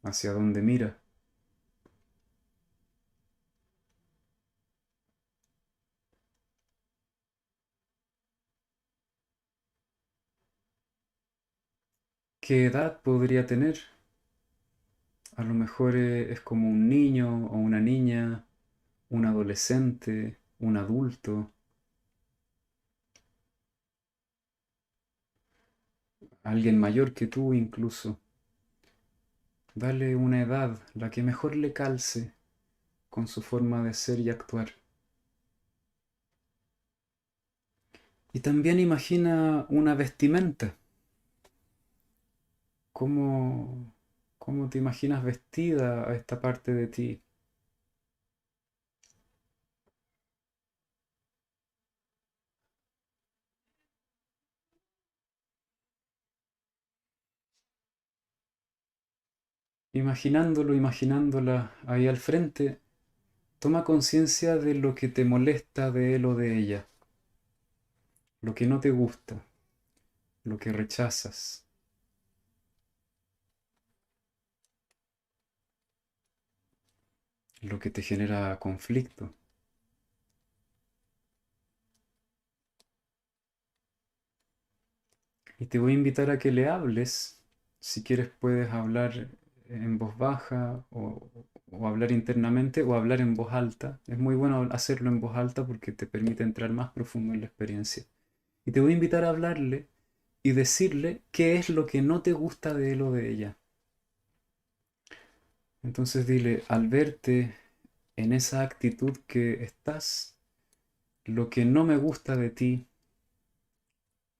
hacia dónde mira. ¿Qué edad podría tener? A lo mejor es como un niño o una niña, un adolescente, un adulto, alguien mayor que tú incluso. Dale una edad, la que mejor le calce con su forma de ser y actuar. Y también imagina una vestimenta. ¿Cómo, cómo te imaginas vestida a esta parte de ti? Imaginándolo, imaginándola ahí al frente, toma conciencia de lo que te molesta de él o de ella, lo que no te gusta, lo que rechazas, lo que te genera conflicto. Y te voy a invitar a que le hables. Si quieres puedes hablar en voz baja o hablar internamente o hablar en voz alta. Es muy bueno hacerlo en voz alta porque te permite entrar más profundo en la experiencia. Y te voy a invitar a hablarle y decirle qué es lo que no te gusta de él o de ella. Entonces dile, al verte en esa actitud que estás, lo que no me gusta de ti,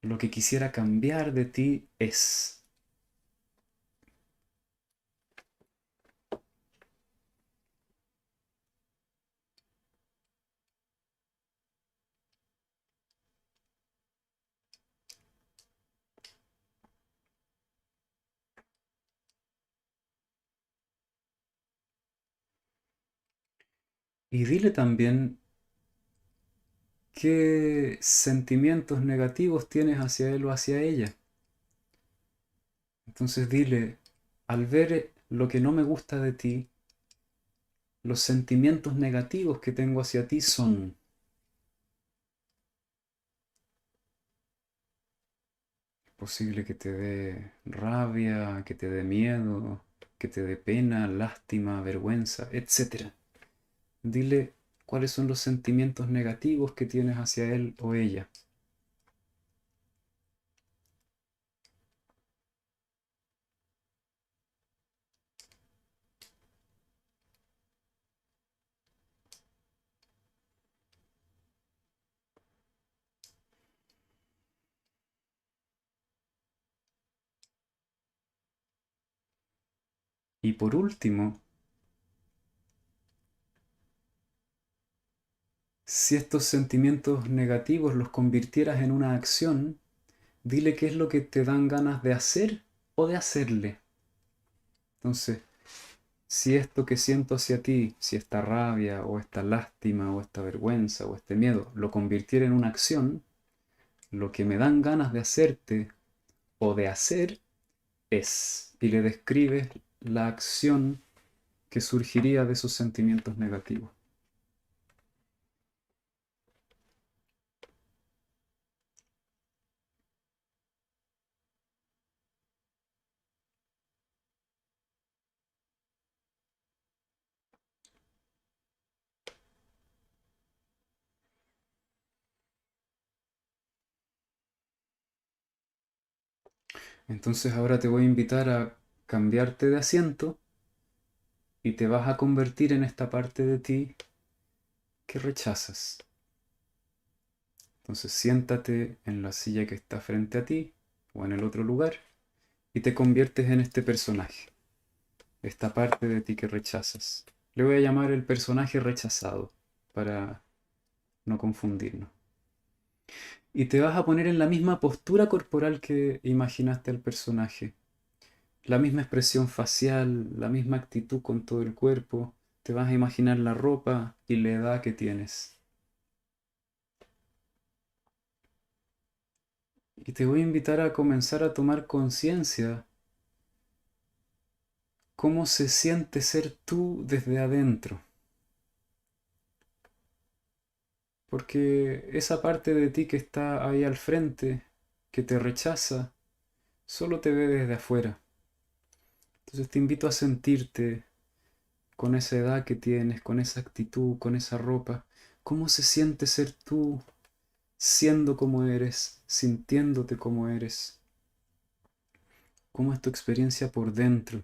lo que quisiera cambiar de ti es. Y dile también qué sentimientos negativos tienes hacia él o hacia ella. Entonces dile, al ver lo que no me gusta de ti, los sentimientos negativos que tengo hacia ti son. Es posible que te dé rabia, que te dé miedo, que te dé pena, lástima, vergüenza, etcétera. Dile cuáles son los sentimientos negativos que tienes hacia él o ella. Y por último, si estos sentimientos negativos los convirtieras en una acción, dile qué es lo que te dan ganas de hacer o de hacerle. Entonces, si esto que siento hacia ti, si esta rabia o esta lástima o esta vergüenza o este miedo lo convirtiera en una acción, lo que me dan ganas de hacerte o de hacer es, y le describes la acción que surgiría de esos sentimientos negativos. Entonces ahora te voy a invitar a cambiarte de asiento y te vas a convertir en esta parte de ti que rechazas. Entonces siéntate en la silla que está frente a ti o en el otro lugar y te conviertes en este personaje, esta parte de ti que rechazas. Le voy a llamar el personaje rechazado para no confundirnos. Y te vas a poner en la misma postura corporal que imaginaste al personaje. La misma expresión facial, la misma actitud con todo el cuerpo. Te vas a imaginar la ropa y la edad que tienes. Y te voy a invitar a comenzar a tomar conciencia cómo se siente ser tú desde adentro. Porque esa parte de ti que está ahí al frente, que te rechaza, solo te ve desde afuera. Entonces te invito a sentirte con esa edad que tienes, con esa actitud, con esa ropa. ¿Cómo se siente ser tú siendo como eres, sintiéndote como eres? ¿Cómo es tu experiencia por dentro?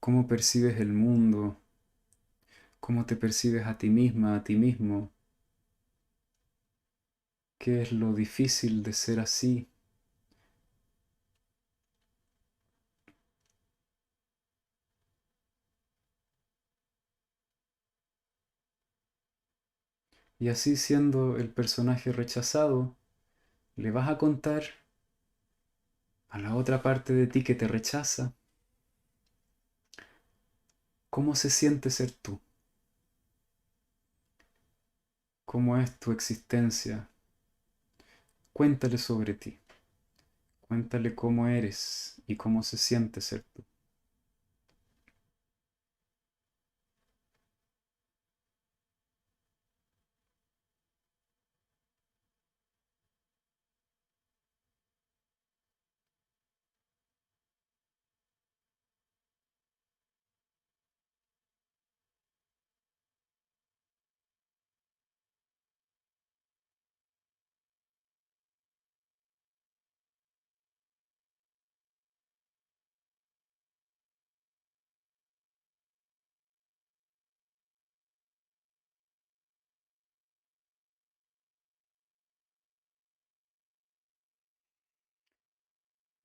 ¿Cómo percibes el mundo? ¿Cómo te percibes a ti misma, a ti mismo? ¿Qué es lo difícil de ser así? Y así siendo el personaje rechazado, le vas a contar a la otra parte de ti que te rechaza cómo se siente ser tú, cómo es tu existencia. Cuéntale sobre ti, cuéntale cómo eres y cómo se siente ser tú.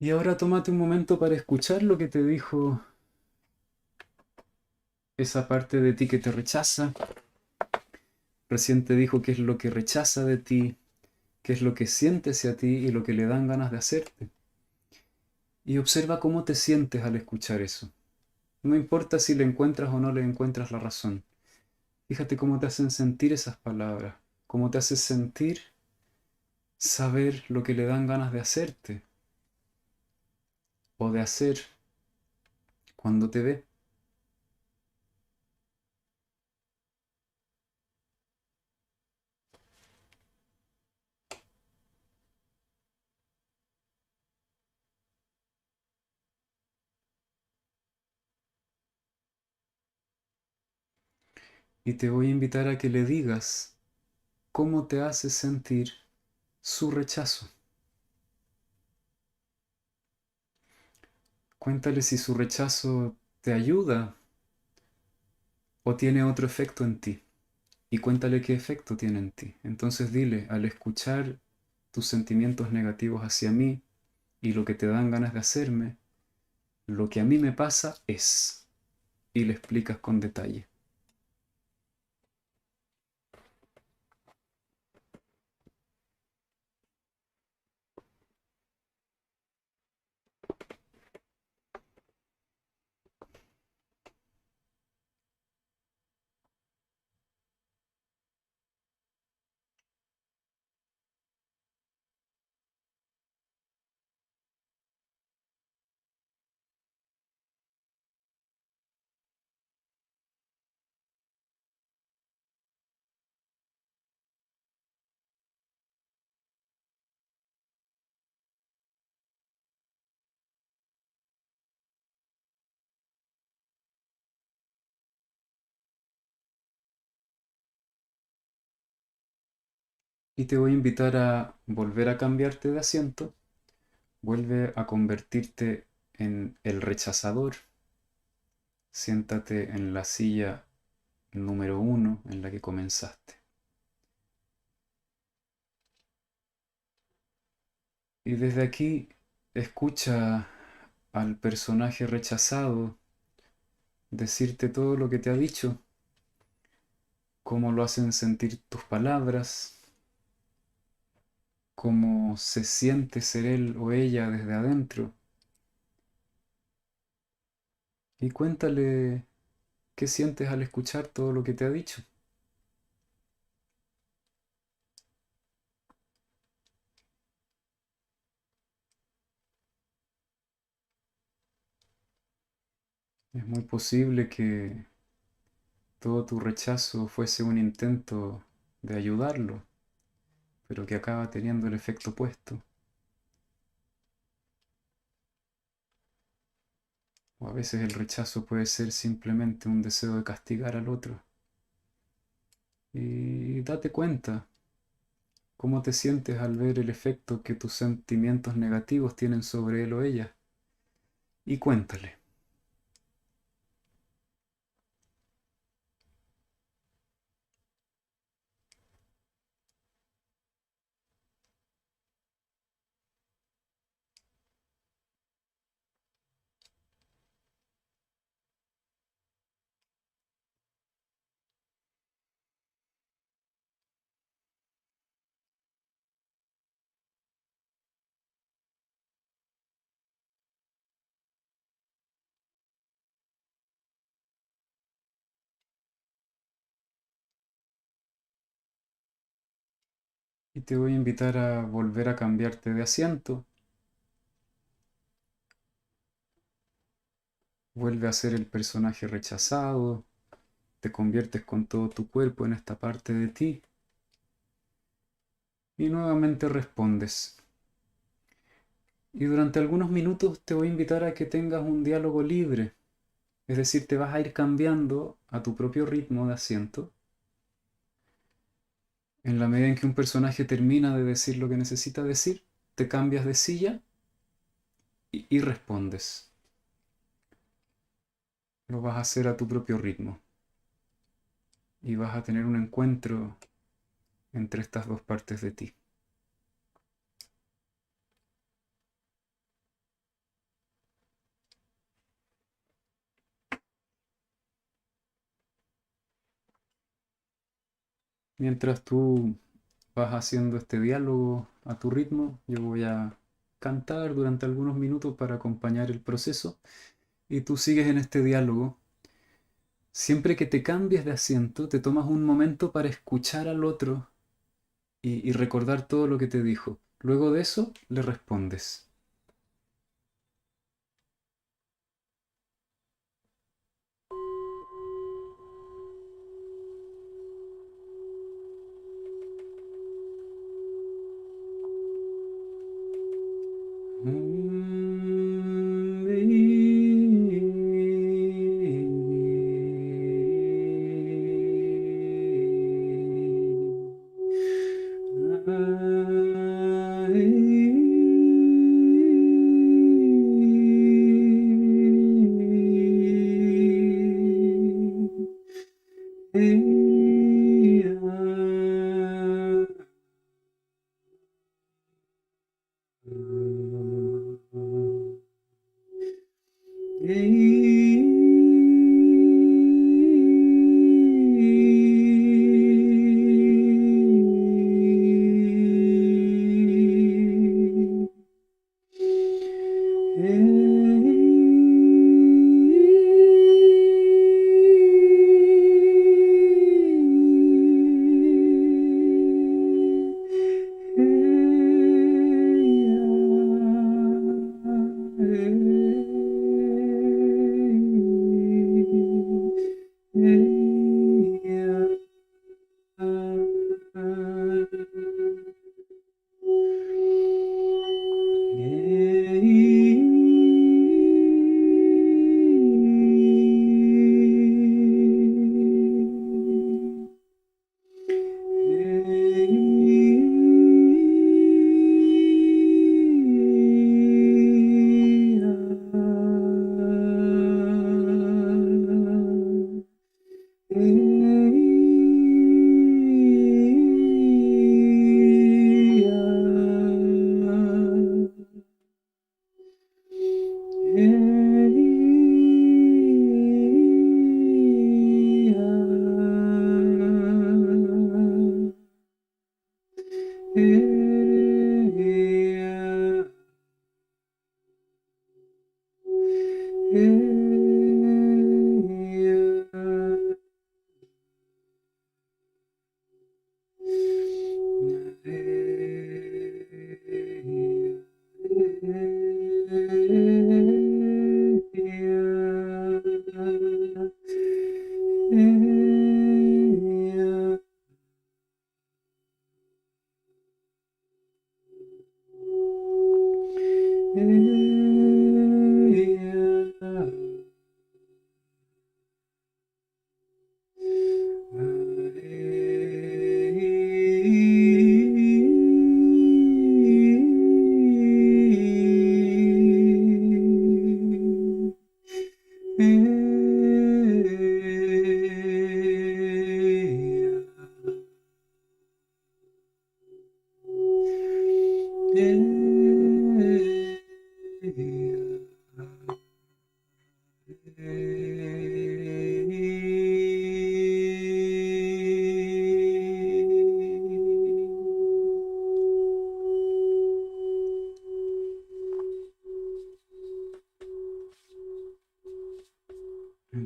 Y ahora tómate un momento para escuchar lo que te dijo esa parte de ti que te rechaza. Recién te dijo qué es lo que rechaza de ti, qué es lo que siente hacia ti y lo que le dan ganas de hacerte. Y observa cómo te sientes al escuchar eso. No importa si le encuentras o no le encuentras la razón. Fíjate cómo te hacen sentir esas palabras, cómo te hace sentir saber lo que le dan ganas de hacerte o de hacer cuando te ve. Y te voy a invitar a que le digas cómo te hace sentir su rechazo. Cuéntale si su rechazo te ayuda o tiene otro efecto en ti. Y cuéntale qué efecto tiene en ti. Entonces dile, al escuchar tus sentimientos negativos hacia mí y lo que te dan ganas de hacerme, lo que a mí me pasa es. Y le explicas con detalle. Y te voy a invitar a volver a cambiarte de asiento. Vuelve a convertirte en el rechazador. Siéntate en la silla número 1 en la que comenzaste. Y desde aquí escucha al personaje rechazado decirte todo lo que te ha dicho, cómo lo hacen sentir tus palabras, cómo se siente ser él o ella desde adentro. Y cuéntale qué sientes al escuchar todo lo que te ha dicho. Es muy posible que todo tu rechazo fuese un intento de ayudarlo, pero que acaba teniendo el efecto opuesto. O a veces el rechazo puede ser simplemente un deseo de castigar al otro. Y date cuenta cómo te sientes al ver el efecto que tus sentimientos negativos tienen sobre él o ella. Y cuéntale. Y te voy a invitar a volver a cambiarte de asiento. Vuelve a ser el personaje rechazado. Te conviertes con todo tu cuerpo en esta parte de ti. Y nuevamente respondes. Y durante algunos minutos te voy a invitar a que tengas un diálogo libre. Es decir, te vas a ir cambiando a tu propio ritmo de asiento. En la medida en que un personaje termina de decir lo que necesita decir, te cambias de silla y respondes. Lo vas a hacer a tu propio ritmo. Y vas a tener un encuentro entre estas dos partes de ti. Mientras tú vas haciendo este diálogo a tu ritmo, yo voy a cantar durante algunos minutos para acompañar el proceso y tú sigues en este diálogo. Siempre que te cambies de asiento, te tomas un momento para escuchar al otro y recordar todo lo que te dijo. Luego de eso, le respondes.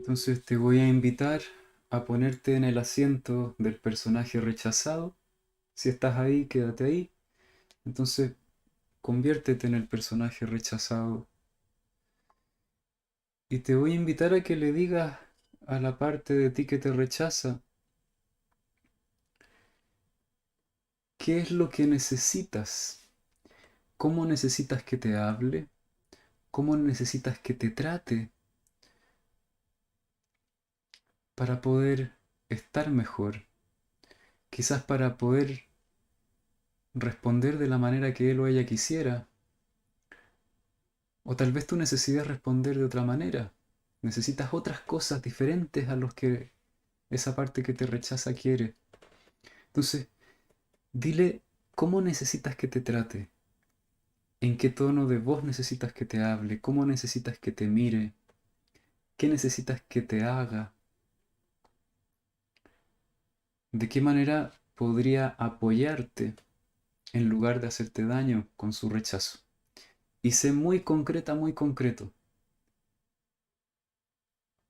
Entonces te voy a invitar a ponerte en el asiento del personaje rechazado. Si estás ahí, quédate ahí. Entonces, conviértete en el personaje rechazado. Y te voy a invitar a que le digas a la parte de ti que te rechaza qué es lo que necesitas, cómo necesitas que te hable, cómo necesitas que te trate para poder estar mejor, quizás para poder responder de la manera que él o ella quisiera, o tal vez tú necesitas responder de otra manera, necesitas otras cosas diferentes a los que esa parte que te rechaza quiere. Entonces, dile cómo necesitas que te trate, en qué tono de voz necesitas que te hable, cómo necesitas que te mire, qué necesitas que te haga. ¿De qué manera podría apoyarte en lugar de hacerte daño con su rechazo? Y sé muy concreta, muy concreto.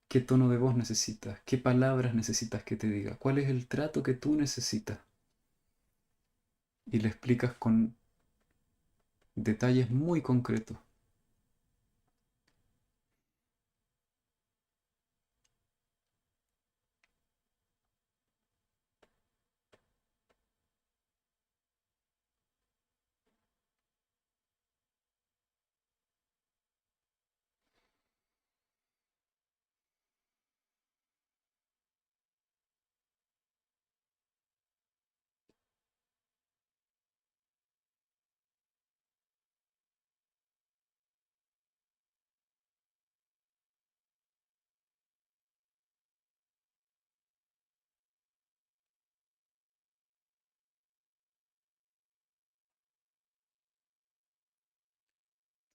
¿Qué tono de voz necesitas? ¿Qué palabras necesitas que te diga? ¿Cuál es el trato que tú necesitas? Y le explicas con detalles muy concretos.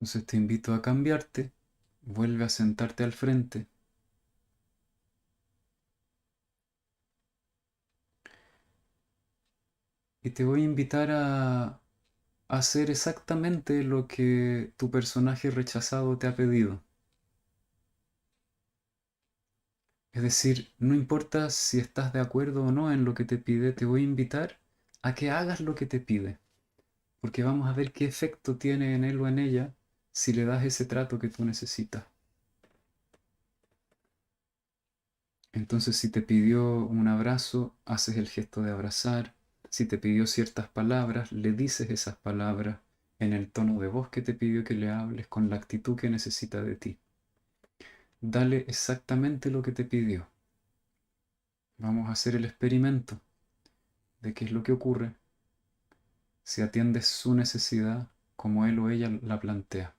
Entonces te invito a cambiarte, vuelve a sentarte al frente y te voy a invitar a hacer exactamente lo que tu personaje rechazado te ha pedido. Es decir, no importa si estás de acuerdo o no en lo que te pide, te voy a invitar a que hagas lo que te pide, porque vamos a ver qué efecto tiene en él o en ella si le das ese trato que tú necesitas. Entonces, si te pidió un abrazo, haces el gesto de abrazar. Si te pidió ciertas palabras, le dices esas palabras en el tono de voz que te pidió que le hables, con la actitud que necesita de ti. Dale exactamente lo que te pidió. Vamos a hacer el experimento de qué es lo que ocurre si atiendes su necesidad como él o ella la plantea.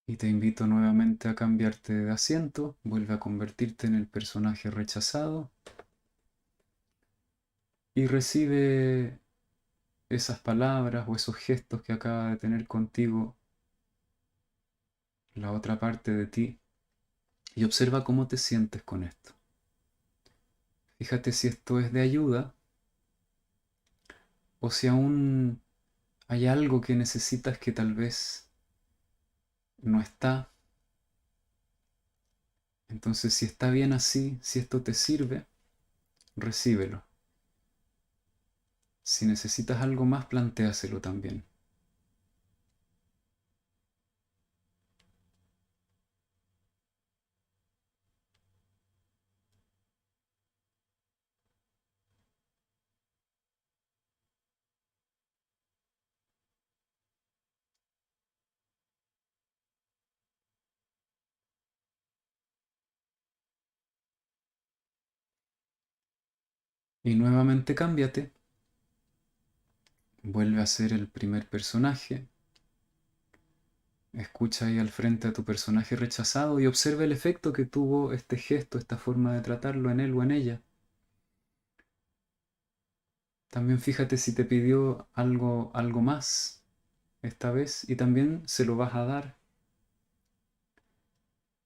Y te invito nuevamente a cambiarte de asiento, vuelve a convertirte en el personaje rechazado y recibe esas palabras o esos gestos que acaba de tener contigo la otra parte de ti y observa cómo te sientes con esto. Fíjate si esto es de ayuda o si aún hay algo que necesitas que tal vez no está. Entonces, si está bien así, si esto te sirve, recíbelo. Si necesitas algo más, plantéaselo también. Y nuevamente cámbiate. Vuelve a ser el primer personaje. Escucha ahí al frente a tu personaje rechazado y observa el efecto que tuvo este gesto, esta forma de tratarlo en él o en ella. También fíjate si te pidió algo más esta vez y también se lo vas a dar,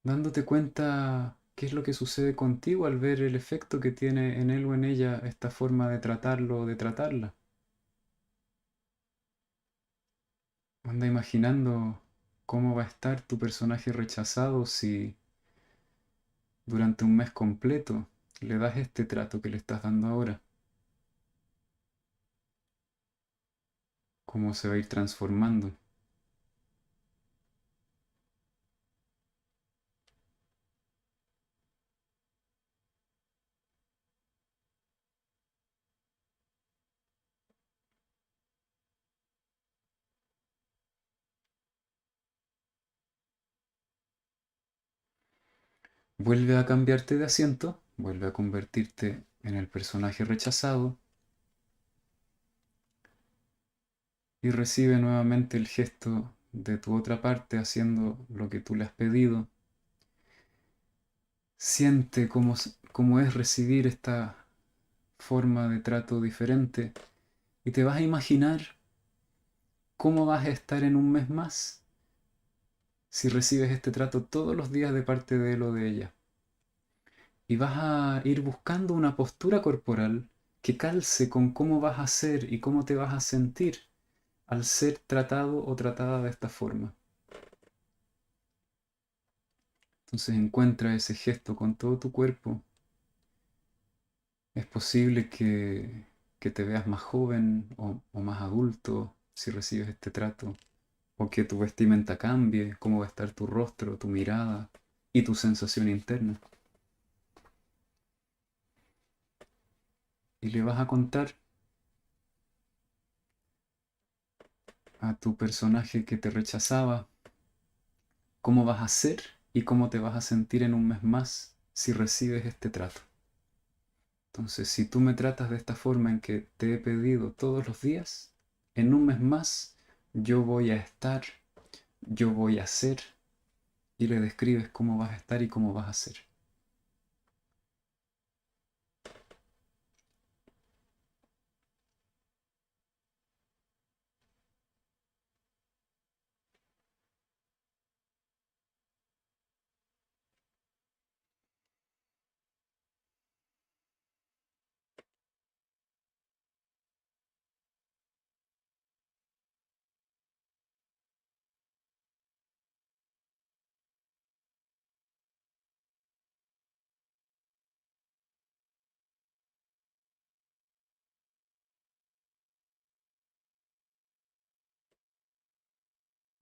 dándote cuenta qué es lo que sucede contigo al ver el efecto que tiene en él o en ella esta forma de tratarlo o de tratarla. Anda imaginando cómo va a estar tu personaje rechazado si durante un mes completo le das este trato que le estás dando ahora. Cómo se va a ir transformando. Vuelve a cambiarte de asiento, vuelve a convertirte en el personaje rechazado y recibe nuevamente el gesto de tu otra parte haciendo lo que tú le has pedido. Siente cómo es recibir esta forma de trato diferente y te vas a imaginar cómo vas a estar en un mes más si recibes este trato todos los días de parte de él o de ella. Y vas a ir buscando una postura corporal que calce con cómo vas a ser y cómo te vas a sentir al ser tratado o tratada de esta forma. Entonces encuentra ese gesto con todo tu cuerpo. Es posible que te veas más joven o más adulto si recibes este trato, o que tu vestimenta cambie, cómo va a estar tu rostro, tu mirada y tu sensación interna. Y le vas a contar a tu personaje que te rechazaba cómo vas a ser y cómo te vas a sentir en un mes más si recibes este trato. Entonces, si tú me tratas de esta forma en que te he pedido todos los días, en un mes más yo voy a estar, yo voy a ser, y le describes cómo vas a estar y cómo vas a ser.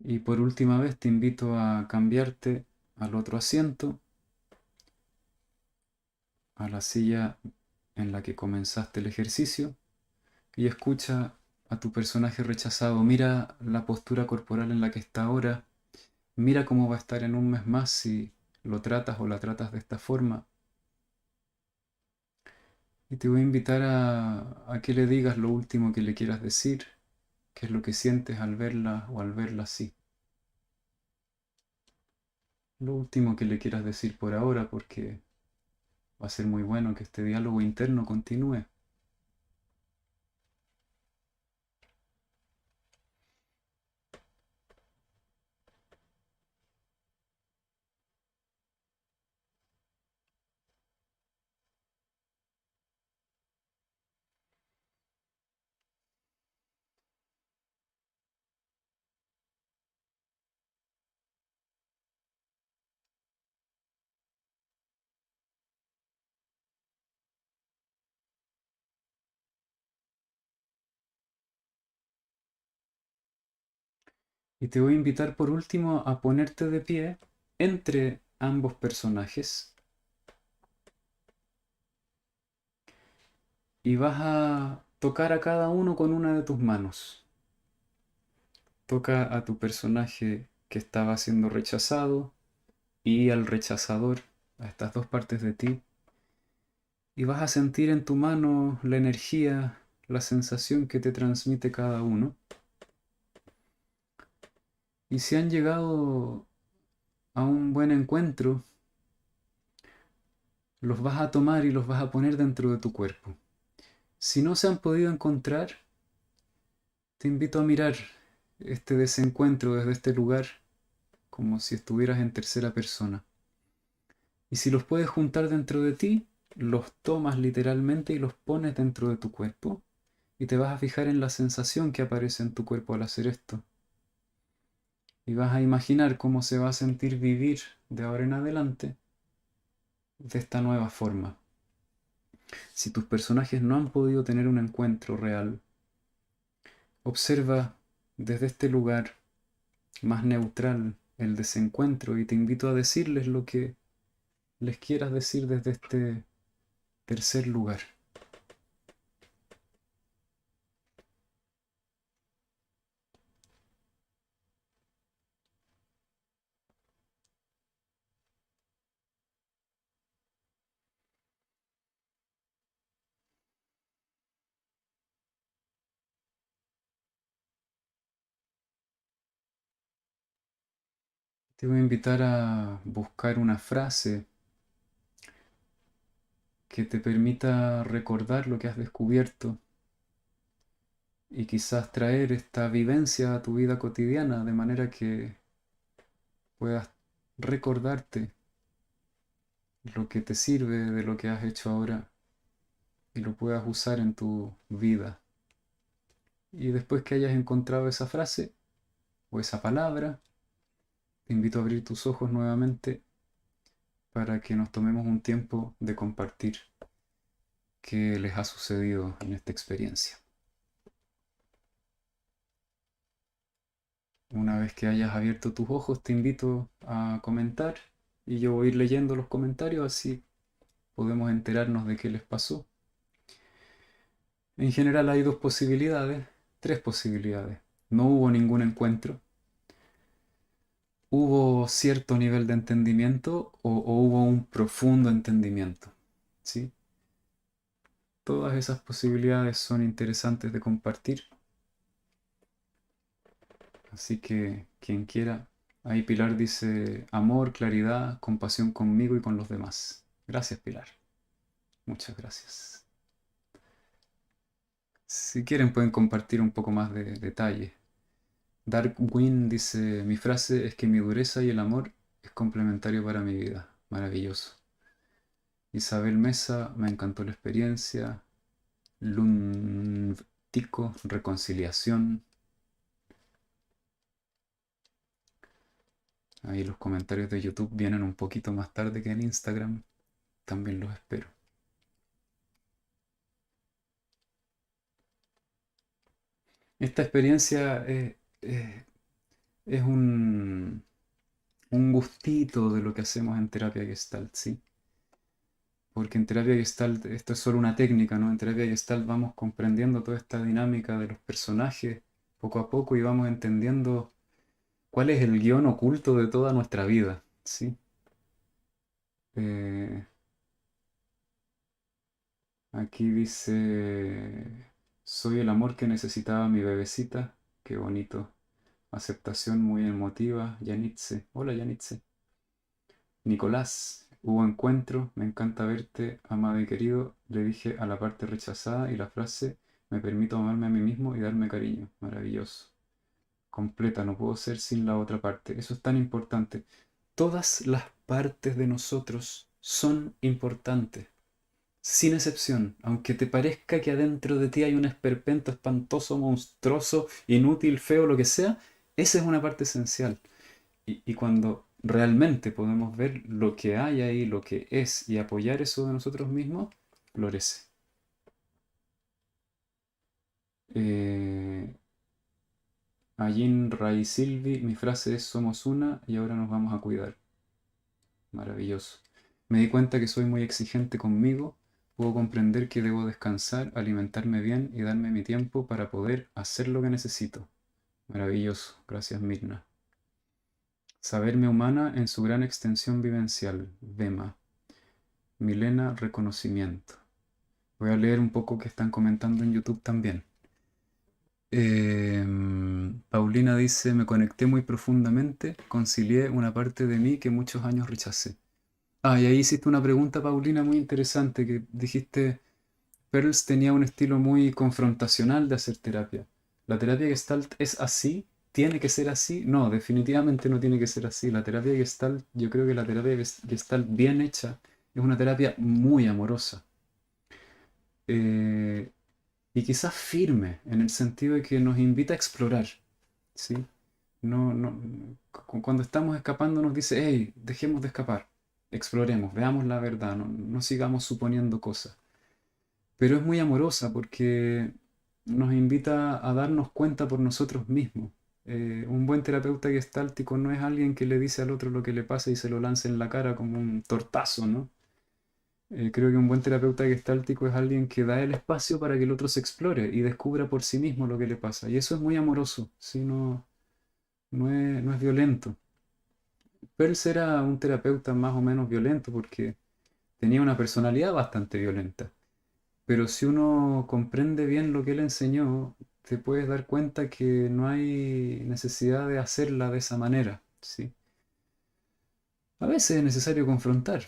Y por última vez te invito a cambiarte al otro asiento, a la silla en la que comenzaste el ejercicio, y escucha a tu personaje rechazado. Mira la postura corporal en la que está ahora. Mira cómo va a estar en un mes más si lo tratas o la tratas de esta forma. Y te voy a invitar a que le digas lo último que le quieras decir, qué es lo que sientes al verla o al verla así. Lo último que le quieras decir por ahora, porque va a ser muy bueno que este diálogo interno continúe. Y te voy a invitar por último a ponerte de pie entre ambos personajes y vas a tocar a cada uno con una de tus manos. Toca a tu personaje que estaba siendo rechazado y al rechazador, a estas dos partes de ti, y vas a sentir en tu mano la energía, la sensación que te transmite cada uno. Y si han llegado a un buen encuentro, los vas a tomar y los vas a poner dentro de tu cuerpo. Si no se han podido encontrar, te invito a mirar este desencuentro desde este lugar como si estuvieras en tercera persona. Y si los puedes juntar dentro de ti, los tomas literalmente y los pones dentro de tu cuerpo. Y te vas a fijar en la sensación que aparece en tu cuerpo al hacer esto. Y vas a imaginar cómo se va a sentir vivir de ahora en adelante de esta nueva forma. Si tus personajes no han podido tener un encuentro real, observa desde este lugar más neutral el desencuentro y te invito a decirles lo que les quieras decir desde este tercer lugar. Te voy a invitar a buscar una frase que te permita recordar lo que has descubierto y quizás traer esta vivencia a tu vida cotidiana de manera que puedas recordarte lo que te sirve de lo que has hecho ahora y lo puedas usar en tu vida. Y después que hayas encontrado esa frase o esa palabra, te invito a abrir tus ojos nuevamente para que nos tomemos un tiempo de compartir qué les ha sucedido en esta experiencia. Una vez que hayas abierto tus ojos, te invito a comentar y yo voy a ir leyendo los comentarios, así podemos enterarnos de qué les pasó. En general hay dos posibilidades, tres posibilidades. No hubo ningún encuentro, hubo cierto nivel de entendimiento o hubo un profundo entendimiento. ¿Sí? Todas esas posibilidades son interesantes de compartir, así que quien quiera. Ahí Pilar dice amor, claridad, compasión conmigo y con los demás. Gracias, Pilar. Muchas gracias. Si quieren pueden compartir un poco más de detalle. Darkwing dice, mi frase es que mi dureza y el amor es complementario para mi vida. Maravilloso. Isabel Mesa, me encantó la experiencia. Luntico, reconciliación. Ahí los comentarios de YouTube vienen un poquito más tarde que en Instagram. También los espero. Esta experiencia es un gustito de lo que hacemos en terapia Gestalt, ¿sí? Porque en terapia Gestalt esto es solo una técnica, ¿no? En terapia Gestalt vamos comprendiendo toda esta dinámica de los personajes poco a poco y vamos entendiendo cuál es el guión oculto de toda nuestra vida, ¿sí? Eh, Aquí dice, soy el amor que necesitaba mi bebecita. Qué bonito. Aceptación muy emotiva. Yanitze. Hola, Yanitze. Nicolás, hubo encuentro. Me encanta verte, amado y querido. Le dije a la parte rechazada y la frase, me permito amarme a mí mismo y darme cariño. Maravilloso. Completa, no puedo ser sin la otra parte. Eso es tan importante. Todas las partes de nosotros son importantes. Sin excepción, aunque te parezca que adentro de ti hay un esperpento espantoso, monstruoso, inútil, feo, lo que sea, esa es una parte esencial. Y cuando realmente podemos ver lo que hay ahí, lo que es, y apoyar eso de nosotros mismos, florece. Eh, Allin Ray Silvi, mi frase es somos una y ahora nos vamos a cuidar. Maravilloso. Me di cuenta que soy muy exigente conmigo. Puedo comprender que debo descansar, alimentarme bien y darme mi tiempo para poder hacer lo que necesito. Maravilloso. Gracias, Mirna. Saberme humana en su gran extensión vivencial. Vema. Milena, reconocimiento. Voy a leer un poco que están comentando en YouTube también. Paulina dice, me conecté muy profundamente, concilié una parte de mí que muchos años rechacé. Ah, y ahí hiciste una pregunta, Paulina, muy interesante, que dijiste, Pearls tenía un estilo muy confrontacional de hacer terapia. ¿La terapia Gestalt es así? ¿Tiene que ser así? No, definitivamente no tiene que ser así. La terapia Gestalt, yo creo que la terapia Gestalt bien hecha es una terapia muy amorosa. Eh, y quizás firme, en el sentido de que nos invita a explorar, ¿sí? No, no, cuando estamos escapando nos dice, hey, dejemos de escapar, exploremos, veamos la verdad, no, no sigamos suponiendo cosas. Pero es muy amorosa porque nos invita a darnos cuenta por nosotros mismos. Un buen terapeuta gestáltico no es alguien que le dice al otro lo que le pasa y se lo lanza en la cara como un tortazo, ¿no? Creo que un buen terapeuta gestáltico es alguien que da el espacio para que el otro se explore y descubra por sí mismo lo que le pasa. Y eso es muy amoroso, ¿sí? No, no es violento. Peirce era un terapeuta más o menos violento porque tenía una personalidad bastante violenta. Pero si uno comprende bien lo que él enseñó, te puedes dar cuenta que no hay necesidad de hacerla de esa manera, ¿sí? A veces es necesario confrontar,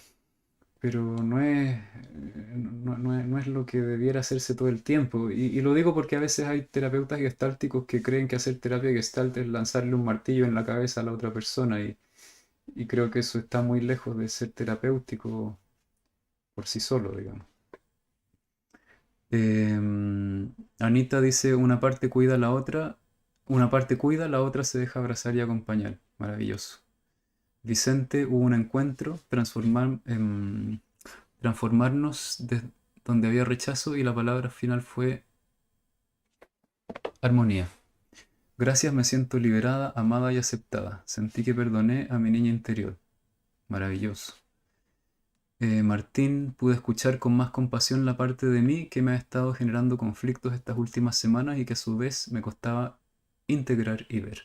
pero no es lo que debiera hacerse todo el tiempo. Y lo digo porque a veces hay terapeutas gestálticos que creen que hacer terapia gestalt es lanzarle un martillo en la cabeza a la otra persona y creo que eso está muy lejos de ser terapéutico por sí solo, digamos. Anita dice, una parte cuida, la otra se deja abrazar y acompañar. Maravilloso. Vicente, hubo un encuentro, transformarnos de donde había rechazo y la palabra final fue armonía. Gracias, me siento liberada, amada y aceptada. Sentí que perdoné a mi niña interior. Maravilloso. Martín, pude escuchar con más compasión la parte de mí que me ha estado generando conflictos estas últimas semanas y que a su vez me costaba integrar y ver.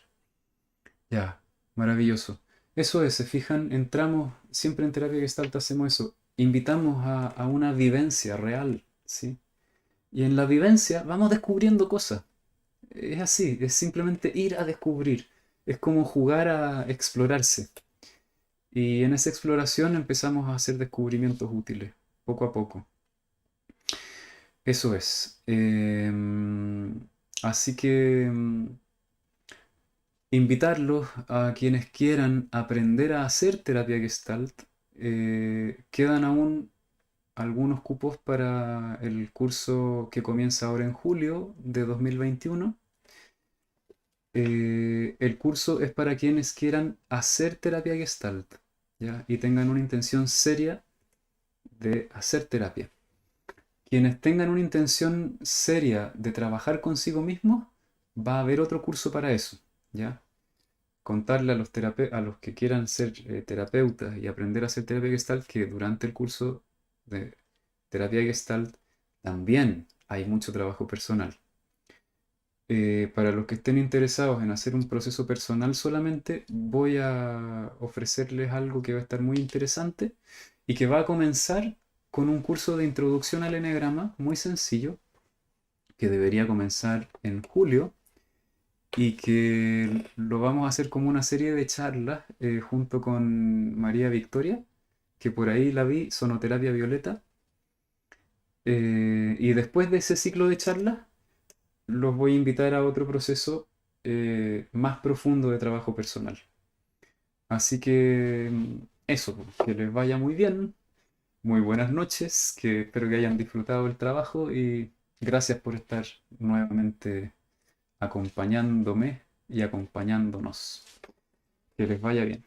Ya, maravilloso. Eso es, se fijan, entramos, siempre en terapia Gestalt hacemos eso, invitamos a una vivencia real, ¿sí? Y en la vivencia vamos descubriendo cosas. Es así, es simplemente ir a descubrir. Es como jugar a explorarse. Y en esa exploración empezamos a hacer descubrimientos útiles, poco a poco. Eso es. Así que invitarlos a quienes quieran aprender a hacer terapia Gestalt. Quedan aún algunos cupos para el curso que comienza ahora en julio de 2021. El curso es para quienes quieran hacer terapia Gestalt, ¿ya? Y tengan una intención seria de hacer terapia. Quienes tengan una intención seria de trabajar consigo mismos, va a haber otro curso para eso, ¿ya? Contarle a a los que quieran ser terapeutas y aprender a hacer terapia Gestalt que durante el curso de terapia Gestalt también hay mucho trabajo personal. Para los que estén interesados en hacer un proceso personal solamente, voy a ofrecerles algo que va a estar muy interesante y que va a comenzar con un curso de introducción al eneagrama muy sencillo, que debería comenzar en julio y que lo vamos a hacer como una serie de charlas junto con María Victoria, que por ahí la vi, Sonoterapia Violeta. Y después de ese ciclo de charlas, los voy a invitar a otro proceso más profundo de trabajo personal. Así que eso, que les vaya muy bien, muy buenas noches, que espero que hayan disfrutado el trabajo y gracias por estar nuevamente acompañándome y acompañándonos. Que les vaya bien.